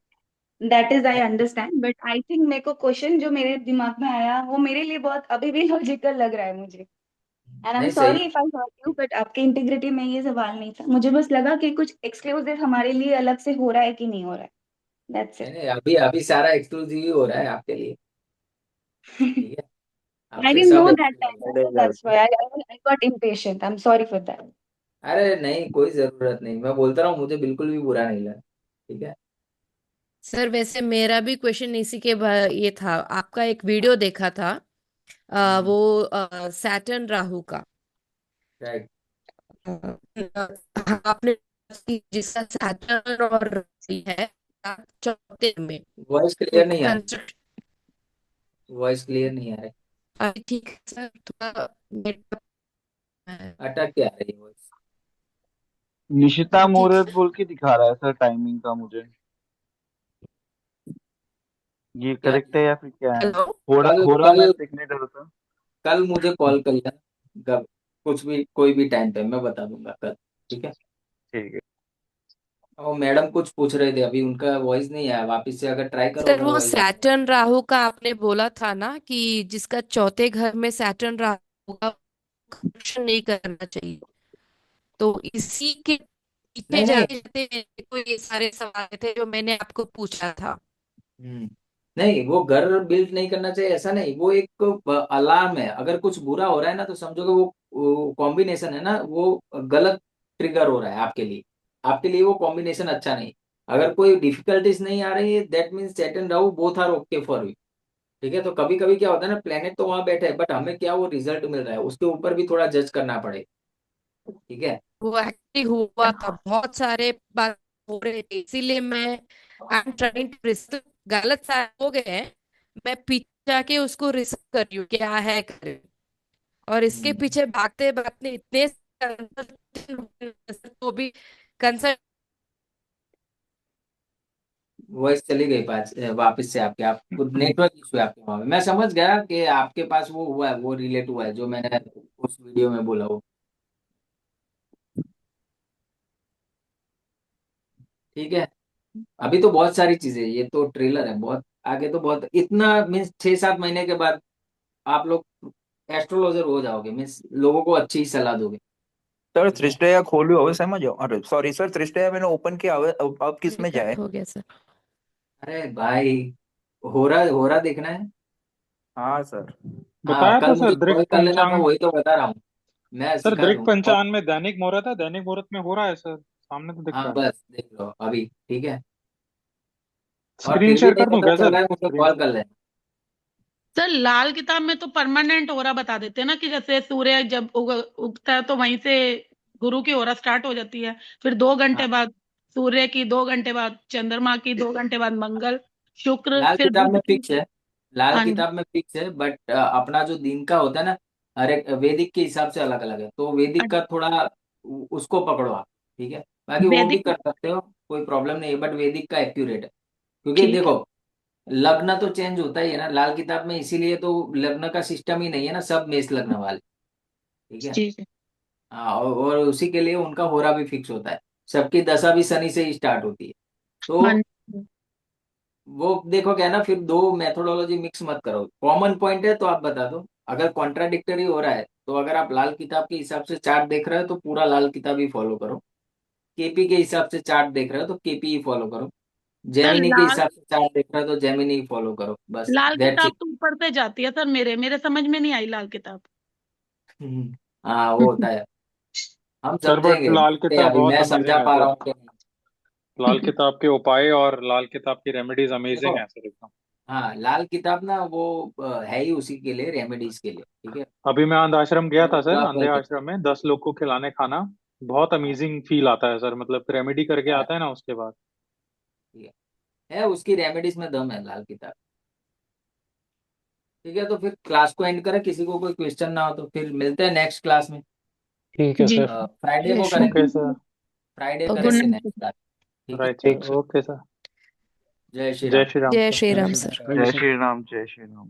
That is I understand, but I think मेरे को क्वेश्चन जो मेरे दिमाग में आया वो मेरे लिए बहुत अभी भी लॉजिकल लग रहा है मुझे. एंड आई एम नहीं सही sorry if I hurt you, but आपकी इंटीग्रिटी में ये सवाल नहीं था. मुझे बस लगा कि कुछ एक्सक्लूसिव हमारे लिए अलग से हो रहा है कि नहीं हो रहा है. दैट्स नहीं इट. नहीं, अभी अभी सारा एक्सक्लूसिव ही हो रहा है आपके लिए। ठीक है। I आपसे didn't know सब that exclusive time, है। so that's why I got impatient. I'm sorry for that. अरे नहीं, कोई जरूरत नहीं, मैं बोलता रहा हूँ, मुझे बिल्कुल भी बुरा नहीं लगा। ठीक है। सर वैसे मेरा भी क्वेश्चन इसी के ये था, आपका एक वीडियो देखा था, हम्म। वो सैटर्न राहु का। राइट। आपने जिसका सैटर्न और रवि है चौथे में, वॉइस तो क्लियर नहीं आ रही, कंस्ट्रक्ट वॉइस क्लियर नहीं आ रही, ठीक है सर, थोड़ा नेटवर्क है। अटक के आ रही है वॉइस। निशिता अभी ठीक मुहूर्त है। बोल के दिखा रहा है सर टाइमिंग का मुझे। ये क्या करेक्ट है या फिर क्या है? हेलो। होरा कल होरा मैं कल देखने डर था। कल मुझे कॉल कर लेना, कब, कुछ भी कोई भी टाइम पे मैं बता दूंगा कल। ठीक है। ठीक है। और मैडम कुछ पूछ रहे थे, अभी उनका वॉइस नहीं आया, वापस से अगर ट्राई करो सर अगर वो वॉइस आ गया। सैटर्न राहु का आपने बोला था ना कि जिसका चौथे घर में सैटर्न राहु का corruption नहीं करना चाहिए, तो इसी के पीछे नहीं नहीं। जाते जाते मेरे को ये सारे सवाल थे जो मैंने आपको पूछा था। हम्म। नहीं, वो घर बिल्ड नहीं करना चाहिए ऐसा नहीं, वो एक अलार्म है, अगर कुछ बुरा हो रहा है ना तो समझो कि वो कॉम्बिनेशन है ना, वो गलत ट्रिगर हो रहा है आपके लिए, आपके लिए वो कॉम्बिनेशन अच्छा नहीं। अगर कोई डिफिकल्टीज नहीं आ रही है, that means set and Rahu both are okay for you. ठीक है। तो कभी कभी क्या होता है ना, प्लेनेट तो वहां बैठे हैं बट हमें क्या वो रिजल्ट मिल रहा है, उसके ऊपर भी थोड़ा जज करना पड़ेगा। ठीक है। वो एक्चुअली हुआ था, बहुत सारे बात हो रहे थे, इसीलिए मैं आई एम ट्राइंग टू, गलत सारे हो गए हैं, मैं पीछे आके उसको रिसर्च कर रही हूँ क्या है कर रही हूँ। और इसके हम्म, पीछे भागते भागते इतने तो भी कंसल्ट वॉइस चली गई वापस से आपके, आप कुछ नेटवर्क इशू है आपके वहां पे। मैं समझ गया कि आपके पास वो हुआ है, वो रिलेट हुआ है जो मैंने उस वीडियो में बोला वो। ठीक है। अभी तो बहुत सारी चीजें, ये तो ट्रेलर है, बहुत आगे तो बहुत, इतना मीन्स 6-7 महीने के बाद आप लोग एस्ट्रोलॉजर हो जाओगे, मीन्स लोगों को अच्छी सलाह दोगे। सर ठीक है। त्रिष्टया खोल्યું હવે સમજો અરે સોરી સર ત્રિષ્ટયા मैंने ओपन किया अब किस में कट जाए हो गया सर। अरे भाई, हो रहा देखना है। हाँ सर हाँ, बताया था कल सर मुझे दृक कॉल कर लेना, मैं पंचांग। वही तो बता रहा हूँ, मैं सर सिखा दृक दूंगा। पंचांग में दैनिक मुहूर्त है, दैनिक मुहूर्त में हो रहा है सर, सामने तो दिख हाँ रहा है। बस देख लो अभी, ठीक है। और स्क्रीन फिर भी शेयर नहीं कर दूं पता क्या चल सर, रहा है मुझे स्क्रीन कॉल शेयर। कर लेना। सर लाल किताब में तो परमानेंट ओरा बता देते हैं ना, कि जैसे सूर्य जब उगता है तो वहीं से गुरु की ओरा स्टार्ट हो जाती है, फिर 2 घंटे हाँ, बाद सूर्य की, 2 घंटे बाद चंद्रमा की, 2 घंटे बाद मंगल, शुक्र, लाल फिर किताब बुध में की। फिक्स है, लाल हाँ जी। किताब में फिक्स है, बट अपना जो दिन का होता है ना, हर एक वैदिक के हिसाब से अलग अलग है, तो वैदिक का थोड़ा उसको पकड़ो आप। ठीक है, बाकी वो भी वैदिक। कर सकते हो, कोई प्रॉब्लम नहीं है, बट वैदिक का एक्यूरेट है। क्योंकि ठीक है। देखो, लग्न तो चेंज होता ही है ना लाल किताब में, इसीलिए तो लग्न का सिस्टम ही नहीं है ना, सब मेष लग्न वाले। ठीक है। ठीक है। हाँ, और उसी के लिए उनका होरा भी फिक्स होता है, सबकी दशा भी शनि से ही स्टार्ट होती है। हाँ तो जी। वो देखो क्या है ना, फिर दो मेथोडोलॉजी मिक्स मत करो, कॉमन पॉइंट है तो आप बता दो। अगर कॉन्ट्राडिक्टरी हो रहा है तो अगर आप लाल किताब के हिसाब से चार्ट देख रहे हो तो पूरा लाल किताब ही फॉलो करो, केपी के हिसाब से चार्ट देख रहे हो तो केपी ही फॉलो करो, सर जेमिनी के लाल हिसाब से चार्ट देख रहे हो तो जेमिनी ही फॉलो करो, बस लाल दैट्स किताब इट। तो ऊपर से जाती है सर, मेरे मेरे समझ में नहीं आई लाल किताब। हाँ वो होता है, हम सर बट समझेंगे, लाल देखते हैं किताब अभी बहुत मैं समझा अमेजिंग है पा रहा सर। हूँ कि नहीं। लाल किताब के उपाय और लाल किताब की रेमेडीज देखो, अमेजिंग है सर एकदम। हाँ लाल किताब ना वो है ही उसी के लिए, रेमेडीज के लिए। ठीक है। अभी मैं अंध आश्रम गया तो था सर, पूरा अंधे करके, आश्रम में 10 लोग को खिलाने खाना, बहुत हाँ, अमेजिंग फील आता है सर, मतलब रेमेडी करके हाँ, आता है ना उसके बाद। ठीक है उसकी रेमेडीज में दम है लाल किताब। ठीक है, तो फिर क्लास को एंड करें, किसी को कोई क्वेश्चन ना हो तो फिर मिलते हैं नेक्स्ट क्लास में। ठीक है जी। सर। फ्राइडे जय को श्री ओके करेंगे, सर। फ्राइडे ओके गुड करेंगे सर। नाइट। Next class. ठीक है। राइट सर, ठीक सर। Okay sir. जय श्री जय राम। श्री राम जय सर। श्री जय Ram Shri Ram, sir. Thank you जय सर। श्री राम, जय श्री राम।